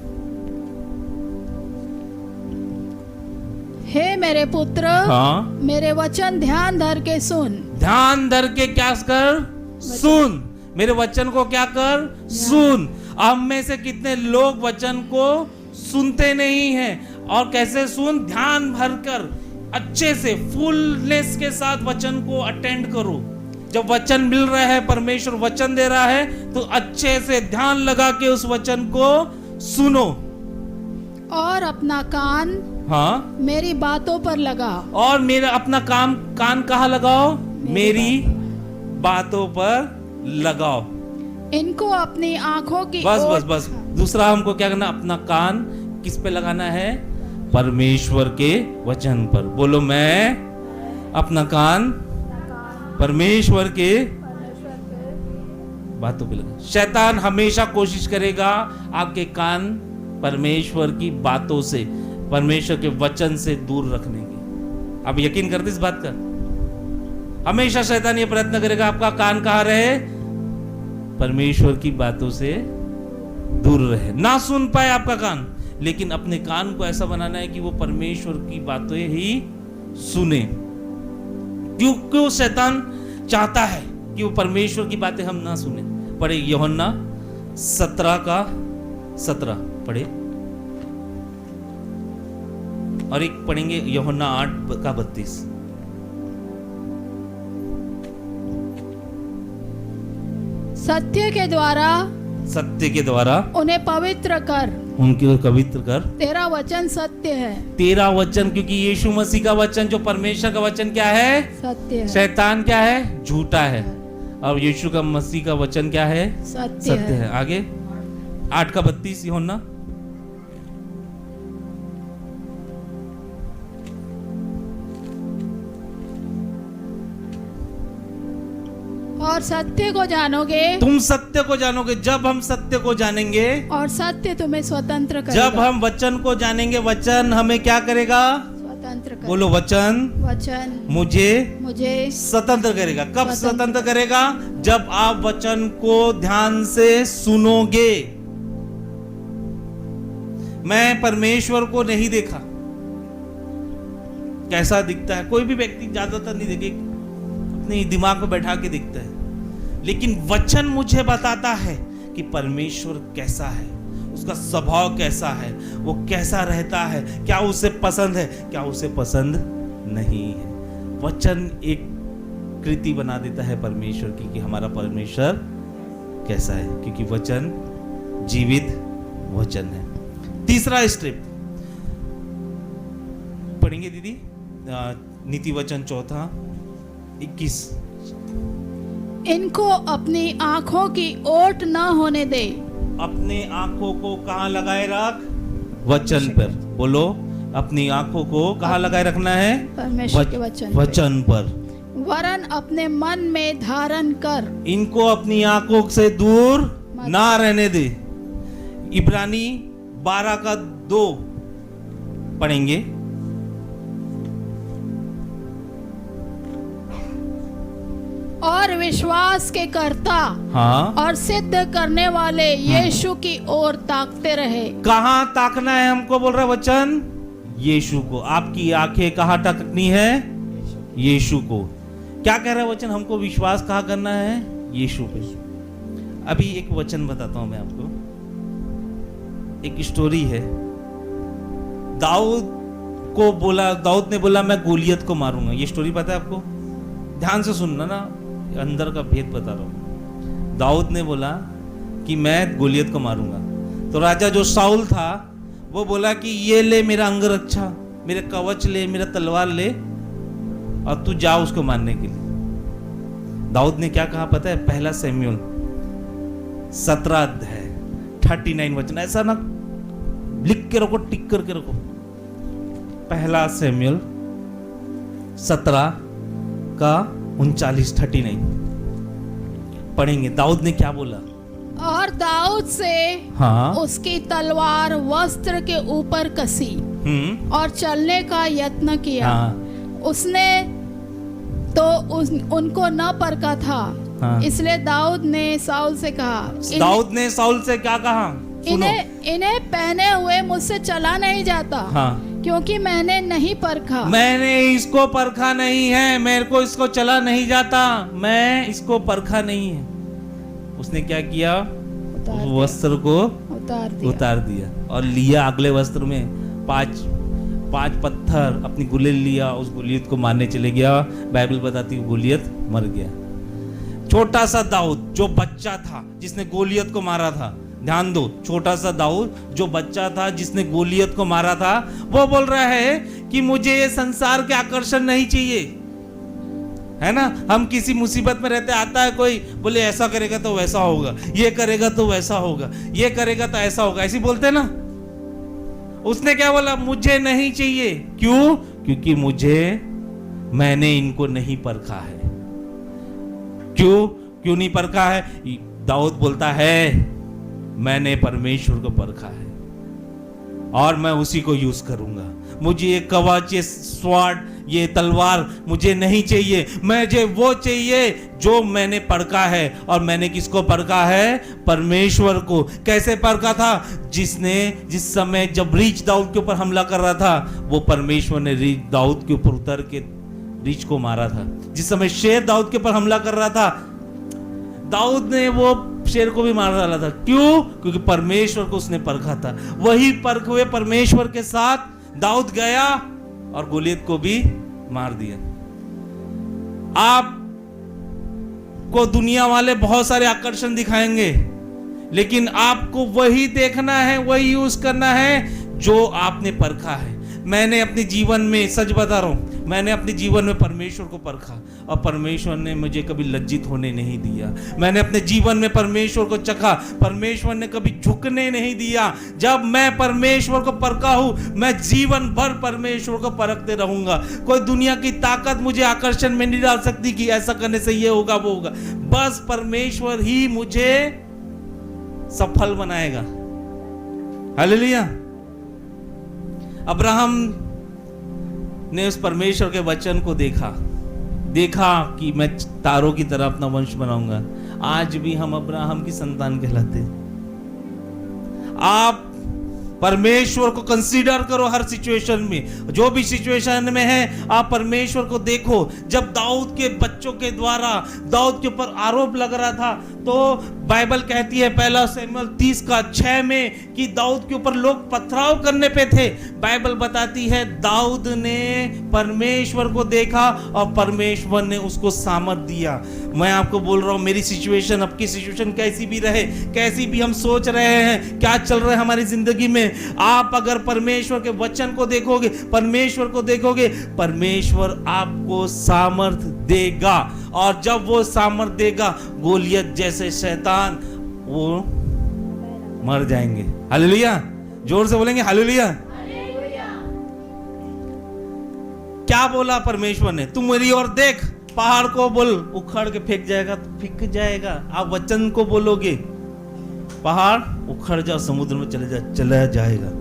हे मेरे पुत्र, हाँ, मेरे वचन ध्यान धर के सुन। ध्यान धर के क्या कर? सुन। मेरे वचन को क्या कर? सुन। हम में से कितने लोग वचन को सुनते नहीं हैं? और कैसे सुन? ध्यान भर कर, अच्छे से, फुलनेस के साथ वचन को अटेंड करो। जब वचन मिल रहा है, परमेश्वर वचन दे रहा है, तो अच्छे से ध्यान लगा के उस वचन को सुनो। और अपना कान, हाँ, मेरी बातों पर लगाओ। और मेरा अपना कान कहाँ लगाओ? मेरी बातों पर लगाओ। इनको अपनी आंखों की बस। दूसरा हमको क्या करना? अपना कान किस पे लगाना है? परमेश्वर के वचन पर। बोलो मैं अपना कान परमेश्वर के बातों पे लगा। शैतान हमेशा कोशिश करेगा आपके कान परमेश्वर की बातों से, परमेश्वर के वचन से दूर रखने की। आप यकीन करते इस बात का? हमेशा शैतान ये प्रयत्न करेगा आपका कान कहाँ रहे? परमेश्वर की बातों से दूर रहे, ना सुन पाए आपका कान। लेकिन अपने कान को ऐसा बनाना है कि वो परमेश्वर की बातें ही सुने। क्यों शैतान चाहता है कि वो परमेश्वर की बातें हम ना सुने? पढ़े यूहन्ना 17 का 17 पढ़े, और एक पढ़ेंगे यूहन्ना 8 का 32। सत्य के द्वारा उन्हें पवित्र कर, उनके पवित्र कर, तेरा वचन सत्य है। तेरा वचन, क्योंकि यीशु मसीह का वचन, जो परमेश्वर का वचन क्या है? सत्य है। शैतान क्या है? झूठा है। और यीशु का मसीह का वचन क्या है? सत्य है। आगे 8 का 32 यूहन्ना। और सत्य को जानोगे, तुम सत्य को जानोगे। जब हम सत्य को जानेंगे, और सत्य तुम्हें स्वतंत्र करेगा। जब हम वचन को जानेंगे, वचन हमें क्या करेगा? स्वतंत्र करेगा। बोलो, वचन मुझे स्वतंत्र करेगा। कब स्वतंत्र करेगा? जब आप वचन को ध्यान से सुनोगे। मैं परमेश्वर को नहीं देखा, कैसा दिखता है? कोई भी व्यक्ति ज्यादातर नहीं देखे, अपने दिमाग में बैठा के दिखता है, लेकिन वचन मुझे बताता है कि परमेश्वर कैसा है, उसका स्वभाव कैसा है, वो कैसा रहता है, क्या उसे पसंद है, क्या उसे पसंद नहीं है। वचन एक कृति बना देता है परमेश्वर की, कि हमारा परमेश्वर कैसा है, क्योंकि वचन जीवित वचन है। तीसरा स्टेप पढ़ेंगे दीदी, नीति वचन 4:21। इनको अपनी आंखों की ओट न होने दे। अपने आंखों को कहाँ लगाए रख? वचन पर। बोलो, अपनी आंखों को कहाँ लगाए रखना है? परमेश्वर के वचन पर। वरन अपने मन में धारण कर। इनको अपनी आंखों से दूर ना रहने दे। इब्रानी 12 का 2 पढ़ेंगे। और विश्वास के कर्ता और सिद्ध करने वाले यीशु की ओर ताकते रहे। कहाँ ताकना है हमको? बोल रहा वचन यीशु को। आपकी आंखें कहाँ ताकनी है? यीशु को। क्या कह रहा है वचन? हमको विश्वास कहाँ करना है? यीशु पे। अभी एक वचन बताता हूं मैं आपको, एक स्टोरी है। दाऊद ने बोला मैं गोलियत को मारूंगा। ये स्टोरी पता है आपको? ध्यान से सुनना ना, अंदर का भेद बता रहा हूं। दाऊद ने बोला कि मैं गोलियत को मारूंगा, तो राजा जो शाऊल था वो बोला कि ये ले मेरा अंगरक्षा, मेरे कवच ले, मेरा तलवार ले, और तू जा उसको मारने के लिए। दाऊद ने क्या कहा पता है? पहला शमूएल 17 अध्याय 39 वचन, ऐसा ना लिख के रखो, टिक करके रखो। पहला शमूएल 17 का 39 पढ़ेंगे। दाऊद ने क्या बोला? और दाऊद से उसकी तलवार वस्त्र के ऊपर कसी और चलने का यत्न किया। उसने तो उनको न परखा था, इसलिए दाऊद ने साउल से कहा। दाऊद ने साउल से क्या कहा? इन्हें पहने हुए मुझसे चला नहीं जाता, क्योंकि मैंने नहीं परखा। मैंने इसको परखा नहीं है, मेरे को इसको चला नहीं जाता, मैं इसको परखा नहीं है। उसने क्या किया? उस वस्त्र को उतार दिया और लिया अगले वस्त्र में 5 पत्थर अपनी गुलेल लिया, उस गोलियत को मारने चले गया। बाइबल बताती है गोलियत मर गया। छोटा सा दाऊद जो बच्चा था जिसने गोलियत को मारा था, ध्यान दो, छोटा सा दाऊद जो बच्चा था जिसने गोलियत को मारा था, वो बोल रहा है कि मुझे ये संसार के आकर्षण नहीं चाहिए। है ना, हम किसी मुसीबत में रहते, आता है कोई बोले ऐसा करेगा तो वैसा होगा, ये करेगा तो वैसा होगा, ये करेगा तो ऐसा होगा, ऐसी बोलते ना। उसने क्या बोला? मुझे नहीं चाहिए। क्यों? क्योंकि मैंने इनको नहीं परखा है। क्यों नहीं परखा है? दाऊद बोलता है मैंने परमेश्वर को परखा है और मैं उसी को यूज करूंगा। मुझे ये कवच, ये स्वॉर्ड, ये तलवार मुझे नहीं चाहिए, मुझे वो चाहिए जो मैंने परखा है। और मैंने किसको परखा है? परमेश्वर को। कैसे परखा था? जिस समय जब रीछ दाऊद के ऊपर हमला कर रहा था, वो परमेश्वर ने दाऊद के ऊपर उतर के रीछ को मारा था। जिस समय शेर दाऊद के ऊपर हमला कर रहा था, दाऊद ने वो शेर को भी मार डाला था। क्यों? क्योंकि परमेश्वर को उसने परखा था। वही परख हुए परमेश्वर के साथ दाऊद गया और गोलियत को भी मार दिया। आप को दुनिया वाले बहुत सारे आकर्षण दिखाएंगे, लेकिन आपको वही देखना है, वही यूज करना है जो आपने परखा है। मैंने अपने जीवन में, सच बता रहा हूं, मैंने अपने जीवन में परमेश्वर को परखा और परमेश्वर ने मुझे कभी लज्जित होने नहीं दिया। मैंने अपने जीवन में परमेश्वर को चखा, परमेश्वर ने कभी झुकने नहीं दिया। जब मैं परमेश्वर को परखा हूं, मैं जीवन भर परमेश्वर को परखते रहूंगा। कोई दुनिया की ताकत मुझे आकर्षण में नहीं डाल सकती कि ऐसा करने से ये होगा वो होगा। बस परमेश्वर ही मुझे सफल बनाएगा। हालेलुया। अब्राहम ने उस परमेश्वर के वचन को देखा कि मैं तारों की तरह अपना वंश बनाऊंगा। आज भी हम अब्राहम की संतान कहलाते हैं। आप परमेश्वर को कंसीडर करो हर सिचुएशन में, जो भी सिचुएशन में है आप परमेश्वर को देखो। जब दाऊद के बच्चों के द्वारा दाऊद के ऊपर आरोप लग रहा था, तो बाइबल कहती है 1 शमूएल 30:6 में कि दाऊद के ऊपर लोग पथराव करने पे थे। बाइबल बताती है दाऊद ने परमेश्वर को देखा और परमेश्वर ने उसको सामर्थ दिया। मैं आपको बोल रहा हूं, मेरी सिचुएशन, आपकी सिचुएशन कैसी भी रहे, कैसी भी हम सोच रहे हैं, क्या चल रहा है हमारी जिंदगी में, आप अगर परमेश्वर के वचन को देखोगे, परमेश्वर को देखोगे, परमेश्वर आपको सामर्थ देगा। और जब वो सामर्थ देगा, गोलियत जैसे शैतान वो मर जाएंगे। हालेलुया। जोर से बोलेंगे हालेलुया। क्या बोला परमेश्वर ने? तुम मेरी ओर देख, पहाड़ को बोल उखड़ के फेंक जाएगा तो फेंक जाएगा। आप वचन को बोलोगे, पहाड़ उखड़ जाओ, समुद्र में चला जाएगा।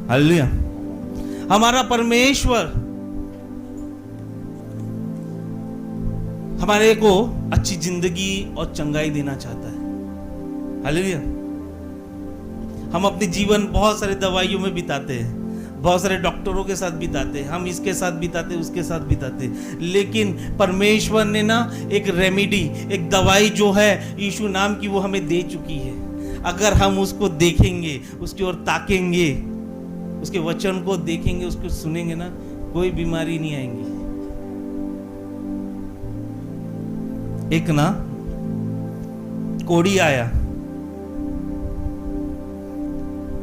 हालेलुया। हमारा परमेश्वर हमारे को अच्छी जिंदगी और चंगाई देना चाहता है। हालेलुया। हम अपने जीवन बहुत सारे दवाइयों में बिताते हैं, बहुत सारे डॉक्टरों के साथ बिताते हैं, हम इसके साथ बिताते, उसके साथ बिताते, लेकिन परमेश्वर ने ना एक रेमेडी, एक दवाई जो है यीशु नाम की, वो हमें दे चुकी है। अगर हम उसको देखेंगे, उसकी ओर ताकेंगे, उसके वचन को देखेंगे, उसको सुनेंगे ना, कोई बीमारी नहीं आएंगी। एक ना कोढ़ी आया।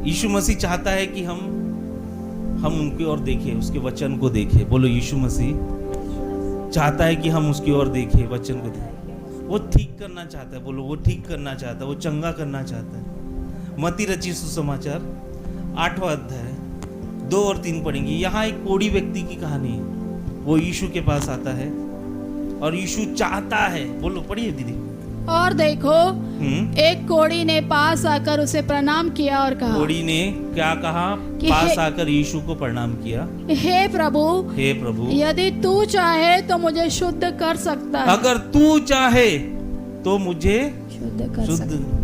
यीशु मसीह चाहता है कि हम उनकी ओर देखें, उसके वचन को देखें। बोलो, यीशु मसीह चाहता है कि हम उसकी ओर देखें, वचन को देखें। वो ठीक करना चाहता है। बोलो, वो ठीक करना चाहता है, वो चंगा करना चाहता है। मत्ती रचित सुसमाचार 8वां अध्याय 2 और 3 पढ़ेंगे। यहाँ एक कोढ़ी व्यक्ति की कहानी है। वो यीशु के पास आता है और यीशु चाहता है, बोलो पढ़िए दीदी। और देखो, एक कोढ़ी ने पास आकर उसे प्रणाम किया और कहा, कोढ़ी ने क्या कहा? पास आकर यीशु को प्रणाम किया, हे प्रभु, यदि तू चाहे तो मुझे शुद्ध कर सकता है। अगर तू चाहे तो मुझे शुद्ध कर सकता है।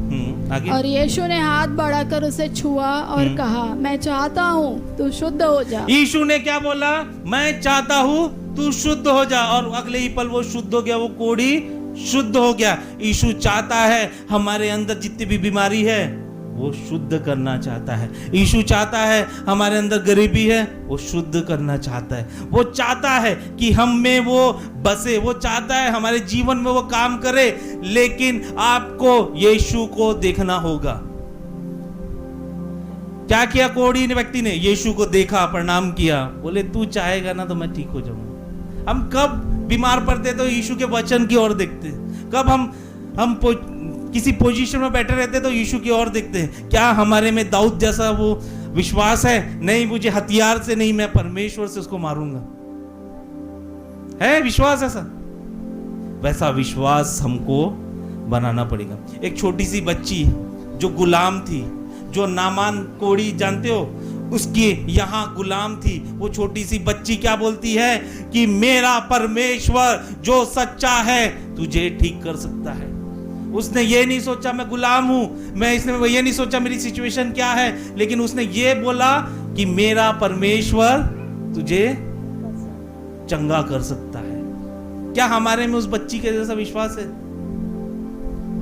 आगे। और यीशु ने हाथ बढ़ाकर उसे छुआ और कहा, मैं चाहता हूँ तू शुद्ध हो जा। यीशु ने क्या बोला? मैं चाहता हूँ तू शुद्ध हो जा। और अगले ही पल वो शुद्ध हो गया, वो कोढ़ी शुद्ध हो गया। यीशु चाहता है हमारे अंदर जितनी भी बीमारी है वो शुद्ध करना चाहता है। यीशु चाहता है हमारे अंदर गरीबी है वो शुद्ध करना चाहता है। वो चाहता है कि हम में वो बसे, वो चाहता है हमारे जीवन में वो काम करे, लेकिन आपको यीशु को देखना होगा। क्या किया कोढ़ी व्यक्ति ने? यीशु को देखा, प्रणाम किया, बोले तू चाहेगा ना तो मैं ठीक हो जाऊंगा। हम कब बीमार पड़ते तो यीशु के वचन की ओर देखते, कब हम किसी पोजीशन में बैठे रहते तो यीशु की ओर देखते हैं। क्या हमारे में दाऊद जैसा वो विश्वास है? नहीं, मुझे हथियार से नहीं, मैं परमेश्वर से उसको मारूंगा। है विश्वास ऐसा? वैसा विश्वास हमको बनाना पड़ेगा। एक छोटी सी बच्ची जो गुलाम थी, जो नामान कोढ़ी जानते हो, उसकी यहाँ गुलाम थी। वो छोटी सी बच्ची क्या बोलती है कि मेरा परमेश्वर जो सच्चा है तुझे ठीक कर सकता है। उसने ये नहीं सोचा मैं गुलाम हूं, इसने ये नहीं सोचा मेरी सिचुएशन क्या है, लेकिन उसने ये बोला कि मेरा परमेश्वर तुझे चंगा कर सकता है। क्या हमारे में उस बच्ची के जैसा विश्वास है?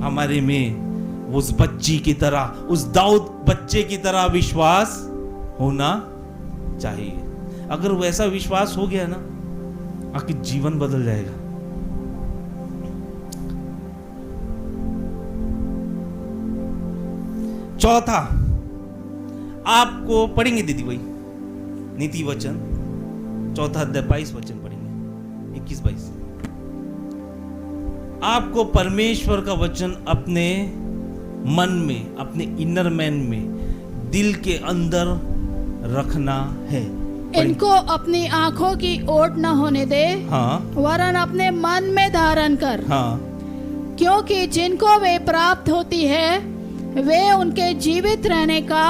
हमारे में उस बच्ची की तरह, उस दाऊद बच्चे की तरह विश्वास होना चाहिए। अगर वैसा विश्वास हो गया ना, आपकी जीवन बदल जाएगा। चौथा, आपको पढ़ेंगे दीदी वही नीति वचन, चौथा अध्याय 22 वचन पढ़ेंगे, 21-22। आपको परमेश्वर का वचन अपने मन में, अपने इनर मैन में, दिल के अंदर रखना है। इनको अपनी आंखों की ओट न होने दे, हाँ, वरन अपने मन में धारण कर, हाँ, क्योंकि जिनको वे प्राप्त होती है वे उनके जीवित रहने का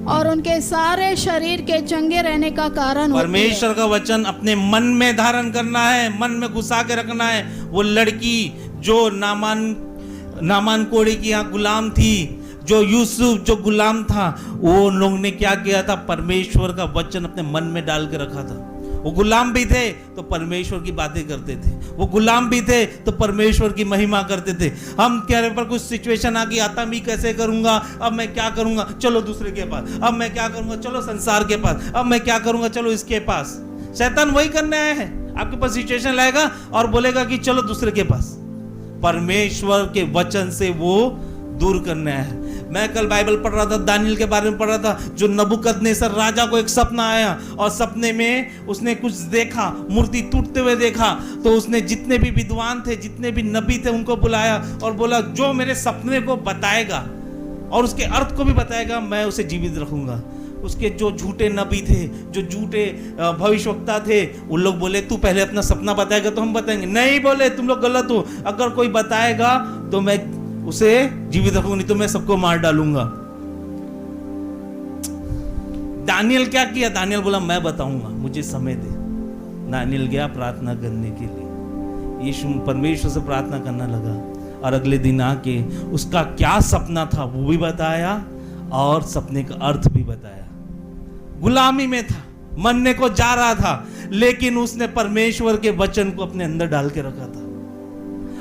और उनके सारे शरीर के चंगे रहने का कारण होती है। परमेश्वर का वचन अपने मन में धारण करना है, मन में घुसा के रखना है। वो लड़की जो नामान कोड़े की यहाँ गुलाम थी, जो यूसुफ जो गुलाम था, वो लोग ने क्या किया था? परमेश्वर का वचन अपने मन में डाल के रखा था। वो गुलाम भी थे तो परमेश्वर की बातें करते थे, वो गुलाम भी थे तो परमेश्वर की महिमा करते थे। हम कह रहे पर कुछ सिचुएशन आ गई, आता मैं कैसे करूंगा, अब मैं क्या करूंगा, चलो दूसरे के पास, अब मैं क्या करूंगा, चलो संसार के पास, अब मैं क्या करूंगा, चलो इसके पास। शैतान वही करने आया है, आपके पास सिचुएशन लाएगा और बोलेगा कि चलो दूसरे के पास। परमेश्वर के वचन से वो दूर करने आया है। मैं कल बाइबल पढ़ रहा था, दानियल के बारे में पढ़ रहा था, जो नबूकदनेस्सर राजा को एक सपना आया और सपने में उसने कुछ देखा, मूर्ति टूटते हुए देखा। तो उसने जितने भी विद्वान थे, जितने भी नबी थे, उनको बुलाया और बोला जो मेरे सपने को बताएगा और उसके अर्थ को भी बताएगा, मैं उसे जीवित रखूंगा। उसके जो झूठे नबी थे, जो झूठे भविष्यवक्ता थे, उन लोग बोले तू पहले अपना सपना बताएगा तो हम बताएंगे। नहीं बोले, तुम लोग गलत हो, अगर कोई बताएगा तो मैं उसे जीवित रखूंगा, नहीं तो मैं सबको मार डालूंगा। दानियल क्या किया? दानियल बोला मैं बताऊंगा, मुझे समय दे। दानियल गया प्रार्थना करने के लिए, यीशु परमेश्वर से प्रार्थना करना लगा और अगले दिन आके उसका क्या सपना था वो भी बताया और सपने का अर्थ भी बताया। गुलामी में था, मरने को जा रहा था, लेकिन उसने परमेश्वर के वचन को अपने अंदर डाल के रखा था।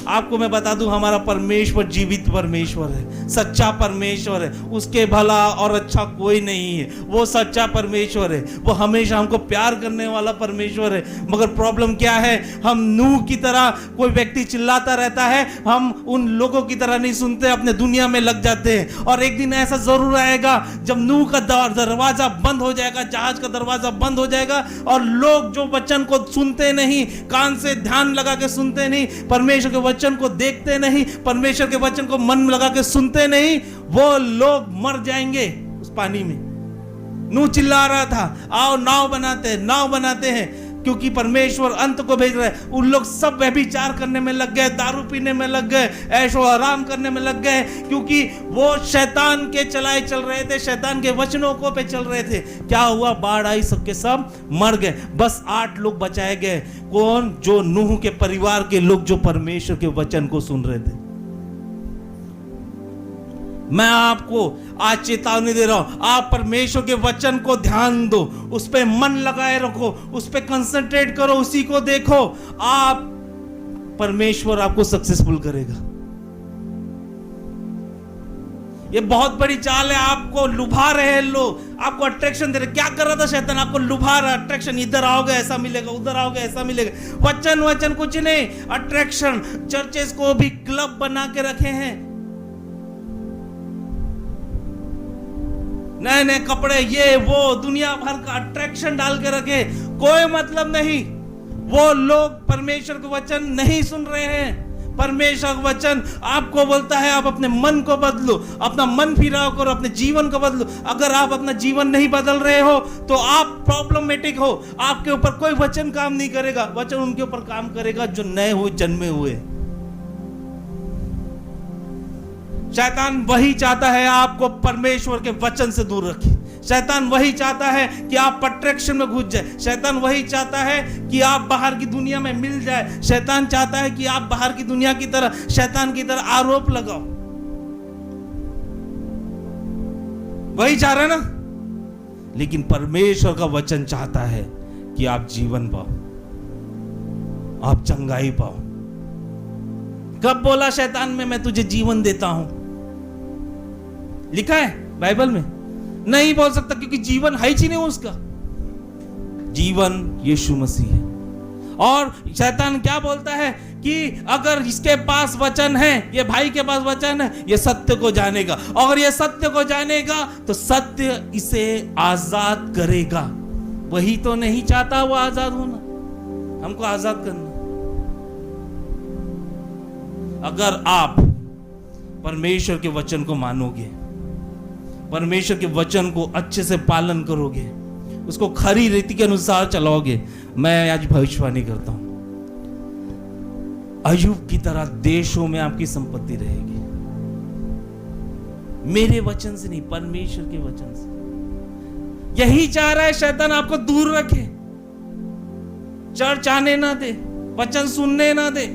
आपको मैं बता दूं, हमारा परमेश्वर जीवित परमेश्वर है, सच्चा परमेश्वर है, उसके भला और अच्छा कोई नहीं है। वो सच्चा परमेश्वर है, वो हमेशा हमको प्यार करने वाला परमेश्वर है। मगर प्रॉब्लम क्या है? हम नूह की तरह, कोई व्यक्ति चिल्लाता रहता है, हम उन लोगों की तरह नहीं सुनते, अपने दुनिया में लग जाते हैं। और एक दिन ऐसा जरूर आएगा जब नूह का दरवाजा बंद हो जाएगा, जहाज का दरवाजा बंद हो जाएगा और लोग जो वचन को सुनते नहीं, कान से ध्यान लगा के सुनते नहीं, परमेश्वर के वचन को देखते नहीं, परमेश्वर के वचन को मन में लगा के सुनते नहीं, वो लोग मर जाएंगे उस पानी में। नूह चिल्ला रहा था, आओ नाव बनाते हैं, क्योंकि परमेश्वर अंत को भेज रहा है। उन लोग सब व्यभिचार करने में लग गए, दारू पीने में लग गए, ऐशो आराम करने में लग गए, क्योंकि वो शैतान के चलाए चल रहे थे, शैतान के वचनों को पे चल रहे थे। क्या हुआ? बाढ़ आई, सबके सब मर गए, बस 8 लोग बचाए गए। कौन? जो नूह के परिवार के लोग, जो परमेश्वर के वचन को सुन रहे थे। मैं आपको आज चेतावनी दे रहा हूं, आप परमेश्वर के वचन को ध्यान दो, उस पे मन लगाए रखो, उस पे कंसंट्रेट करो, उसी को देखो। आप परमेश्वर आपको सक्सेसफुल करेगा। ये बहुत बड़ी चाल है, आपको लुभा रहे हैं लोग, आपको अट्रैक्शन दे रहे। क्या कर रहा था शैतान? आपको लुभा रहा, अट्रैक्शन, इधर आओगे ऐसा मिलेगा, उधर आओगे ऐसा मिलेगा। वचन कुछ नहीं, अट्रैक्शन। चर्चेस को भी क्लब बना के रखे हैं, नए नए कपड़े, ये वो दुनिया भर का अट्रैक्शन डाल के रखे, कोई मतलब नहीं। वो लोग परमेश्वर के वचन नहीं सुन रहे हैं। परमेश्वर का वचन आपको बोलता है आप अपने मन को बदलो, अपना मन फिराव करो, अपने जीवन को बदलो। अगर आप अपना जीवन नहीं बदल रहे हो तो आप प्रॉब्लमेटिक हो, आपके ऊपर कोई वचन काम नहीं करेगा, वचन उनके ऊपर काम करेगा जो नए हुए, जन्मे हुए। शैतान वही चाहता है आपको परमेश्वर के वचन से दूर रखे। शैतान वही चाहता है कि आप अट्रैक्शन में घुस जाए। शैतान वही चाहता है कि आप बाहर की दुनिया में मिल जाए। शैतान चाहता है कि आप बाहर की दुनिया की तरह, शैतान की तरह आरोप लगाओ। वही चाह रहा है ना। लेकिन परमेश्वर का वचन चाहता है कि आप जीवन पाओ, आप चंगाई पाओ। कब बोला शैतान में मैं तुझे जीवन देता हूं? लिखा है बाइबल में? नहीं बोल सकता, क्योंकि जीवन है ही नहीं उसका। जीवन यीशु मसीह है। और शैतान क्या बोलता है कि अगर इसके पास वचन है, ये भाई के पास वचन है, ये सत्य को जानेगा, और ये सत्य को जानेगा तो सत्य इसे आजाद करेगा। वही तो नहीं चाहता वो आजाद होना, हमको आजाद करना। अगर आप परमेश्वर के वचन को मानोगे, परमेश्वर के वचन को अच्छे से पालन करोगे, उसको खरी रीति के अनुसार चलाओगे, मैं आज भविष्यवाणी करता हूं, अय्यूब की तरह देशों में आपकी संपत्ति रहेगी। मेरे वचन से नहीं, परमेश्वर के वचन से। यही चाह रहा है शैतान, आपको दूर रखे, चर्च आने ना दे, वचन सुनने ना दे,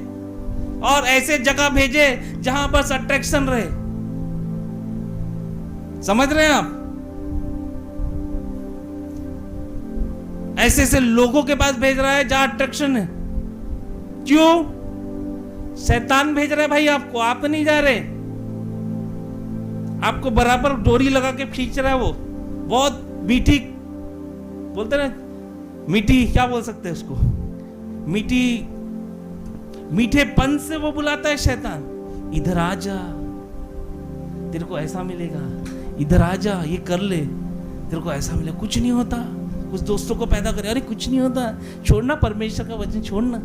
और ऐसे जगह भेजे जहां बस अट्रैक्शन रहे। समझ रहे हैं आप? ऐसे ऐसे लोगों के पास भेज रहा है जहां अट्रैक्शन है। क्यों? शैतान भेज रहा है भाई आपको, आप नहीं जा रहे। आपको बराबर डोरी लगा के खींच रहा है वो। बहुत मीठी, बोलते ना, मीठी क्या बोल सकते हैं उसको, मीठेपन से वो बुलाता है शैतान। इधर आ जा, तेरे को ऐसा मिलेगा, इधर आ जा, ये कर ले, तेरे को ऐसा मिलेगा। कुछ नहीं होता। कुछ दोस्तों को पैदा करे, अरे कुछ नहीं होता, छोड़ना परमेश्वर का वचन, छोड़ना।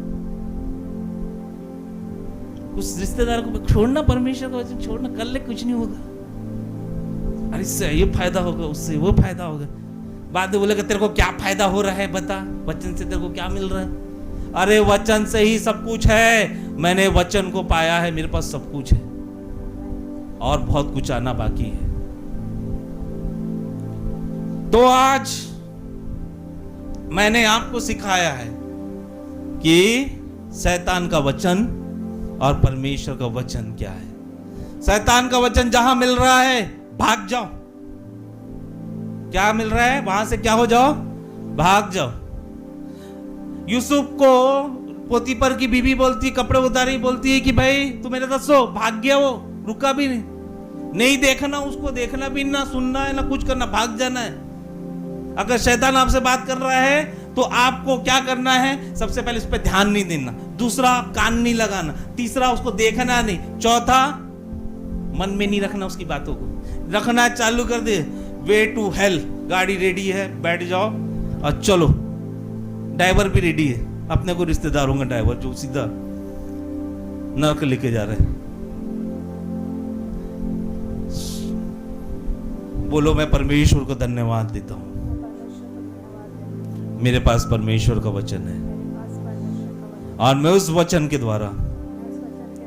कुछ रिश्तेदार को छोड़ना, परमेश्वर का वचन छोड़ना, कर ले, कुछ नहीं होगा। अरे इससे ये फायदा होगा, उससे वो फायदा होगा। बाद में बोलेगा तेरे को क्या फायदा हो रहा है, बता, वचन से तेरे को क्या मिल रहा है? अरे वचन से ही सब कुछ है। मैंने वचन को पाया है, मेरे पास सब कुछ है, और बहुत कुछ आना बाकी है। तो आज मैंने आपको सिखाया है कि शैतान का वचन और परमेश्वर का वचन क्या है। शैतान का वचन जहां मिल रहा है भाग जाओ। क्या मिल रहा है वहां से क्या हो जाओ, भाग जाओ। यूसुफ को पोतीपर की बीवी बोलती, कपड़े उतारी, बोलती है कि भाई तू मेरे दसो, भाग गया। वो रुका भी नहीं देखना उसको, देखना भी ना, सुनना है ना कुछ करना, भाग जाना है। अगर शैतान आपसे बात कर रहा है तो आपको क्या करना है? सबसे पहले उस पर ध्यान नहीं देना, दूसरा कान नहीं लगाना, तीसरा उसको देखना नहीं, चौथा मन में नहीं रखना, उसकी बातों को रखना चालू कर दे। वे टू हेल, गाड़ी रेडी है, बैठ जाओ और चलो। ड्राइवर भी रेडी है, अपने को रिश्तेदार होंगे ड्राइवर जो सीधा नरक लेके जा रहे हैं। बोलो मैं परमेश्वर को धन्यवाद देता हूं, मेरे पास परमेश्वर का वचन है, और मैं उस वचन के द्वारा,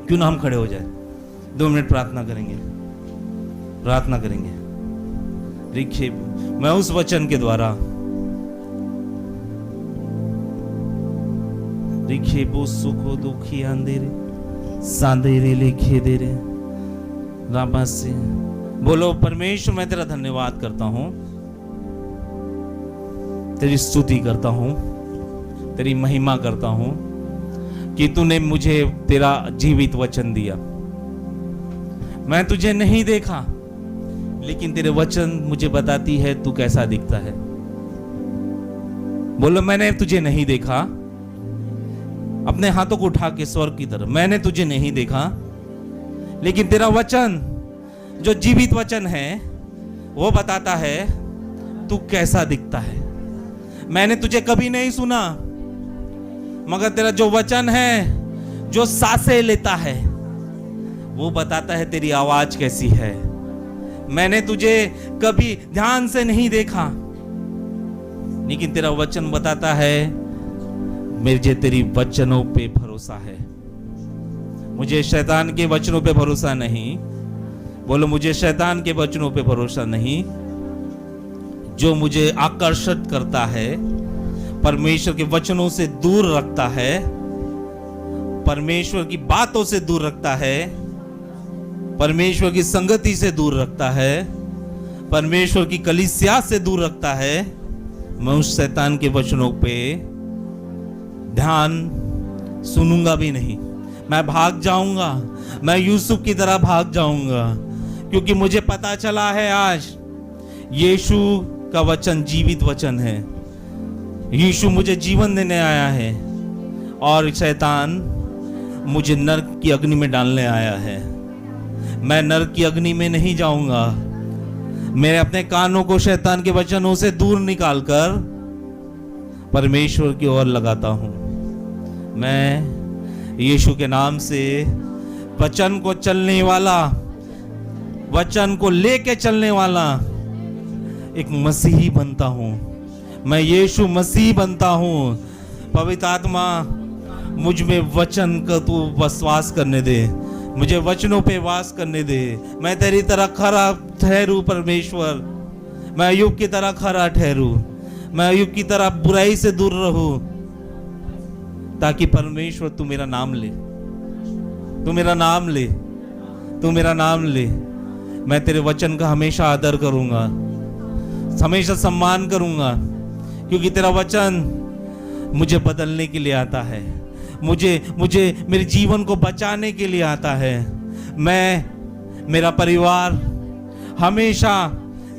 क्यों ना हम खड़े हो जाए, 2 मिनट प्रार्थना करेंगे, प्रार्थना करेंगे। देखिए मैं उस वचन के द्वारा, देखिए वो सुखो दुखी अंधेरे सांधेरे लिखे दे रे राबा से। बोलो परमेश्वर मैं तेरा धन्यवाद करता हूं, तेरी स्तुति करता हूं, तेरी महिमा करता हूं कि तूने मुझे तेरा जीवित वचन दिया। मैं तुझे नहीं देखा, लेकिन तेरे वचन मुझे बताती है तू कैसा दिखता है। बोलो मैंने तुझे नहीं देखा, अपने हाथों को उठा के स्वर्ग की तरफ, मैंने तुझे नहीं देखा, लेकिन तेरा वचन जो जीवित वचन है वो बताता है तू कैसा दिखता है। मैंने तुझे कभी नहीं सुना, मगर तेरा जो वचन है जो सांसें लेता है वो बताता है तेरी आवाज कैसी है। मैंने तुझे कभी ध्यान से नहीं देखा, लेकिन तेरा वचन बताता है मुझे तेरी वचनों पे भरोसा है, मुझे शैतान के वचनों पे भरोसा नहीं। बोलो मुझे शैतान के वचनों पे भरोसा नहीं, जो मुझे आकर्षित करता है, परमेश्वर के वचनों से दूर रखता है, परमेश्वर की बातों से दूर रखता है, परमेश्वर की संगति से दूर रखता है, परमेश्वर की कलीसिया से दूर रखता है। मैं उस शैतान के वचनों पे ध्यान सुनूंगा भी नहीं, मैं भाग जाऊंगा, मैं यूसुफ की तरह भाग जाऊंगा, क्योंकि मुझे पता चला है आज यीशु का वचन जीवित वचन है। यीशु मुझे जीवन देने आया है और शैतान मुझे नरक की अग्नि में डालने आया है। मैं नरक की अग्नि में नहीं जाऊंगा। मैं अपने कानों को शैतान के वचनों से दूर निकालकर परमेश्वर की ओर लगाता हूं। मैं यीशु के नाम से वचन को चलने वाला, वचन को लेके चलने वाला एक मसीही बनता हूं। मैं यीशु मसीह बनता हूं। पवित्र आत्मा मुझ में वचन का तू विश्वास करने दे, मुझे वचनों पे वास करने दे। मैं तेरी तरह खरा ठहरूं परमेश्वर। मैं अय्यूब की तरह खरा ठहरूं। मैं अय्यूब की तरह बुराई से दूर रहूं, ताकि परमेश्वर तू मेरा नाम ले, तू मेरा नाम ले, तू मेरा नाम ले। मैं तेरे वचन का हमेशा आदर करूंगा, हमेशा सम्मान करूंगा, क्योंकि तेरा वचन मुझे बदलने के लिए आता है, मुझे मेरे जीवन को बचाने के लिए आता है। मेरा परिवार हमेशा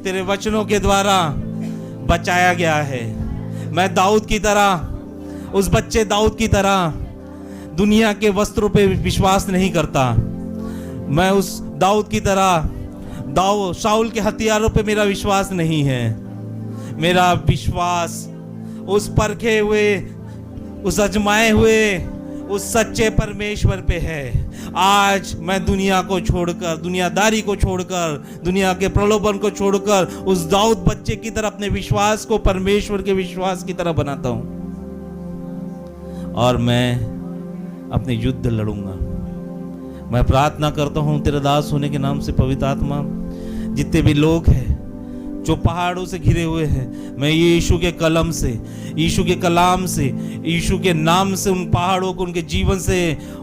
तेरे वचनों के द्वारा बचाया गया है। मैं दाऊद की तरह, उस बच्चे दाऊद की तरह दुनिया के वस्त्रों पे विश्वास नहीं करता। मैं उस दाऊद की तरह शाऊल के हथियारों पे मेरा विश्वास नहीं है। मेरा विश्वास उस परखे हुए, उस अजमाए हुए, उस सच्चे परमेश्वर पे है। आज मैं दुनिया को छोड़कर, दुनियादारी को छोड़कर, दुनिया के प्रलोभन को छोड़कर उस दाऊद बच्चे की तरह अपने विश्वास को परमेश्वर के विश्वास की तरह बनाता हूं, और मैं अपने युद्ध लड़ूंगा। मैं प्रार्थना करता हूं तेरे दास होने के नाम से, पवित्र आत्मा, जितने भी लोग हैं जो पहाड़ों से घिरे हुए हैं, मैं यीशु के कलम से, यीशु के कलाम से, यीशु के नाम से उन पहाड़ों को उनके जीवन से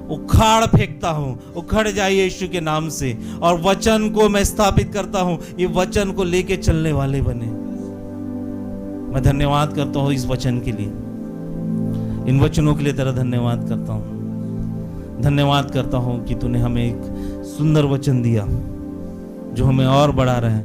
उखाड़ फेंकता हूं। उखड़ जाए यीशु के नाम से, और वचन को मैं स्थापित करता हूं। ये वचन को लेके चलने वाले बने। मैं धन्यवाद करता हूं इस वचन के लिए, इन वचनों के लिए तेरा धन्यवाद करता हूं। धन्यवाद करता हूं कि तूने हमें एक सुंदर वचन दिया जो हमें और बढ़ा रहा है,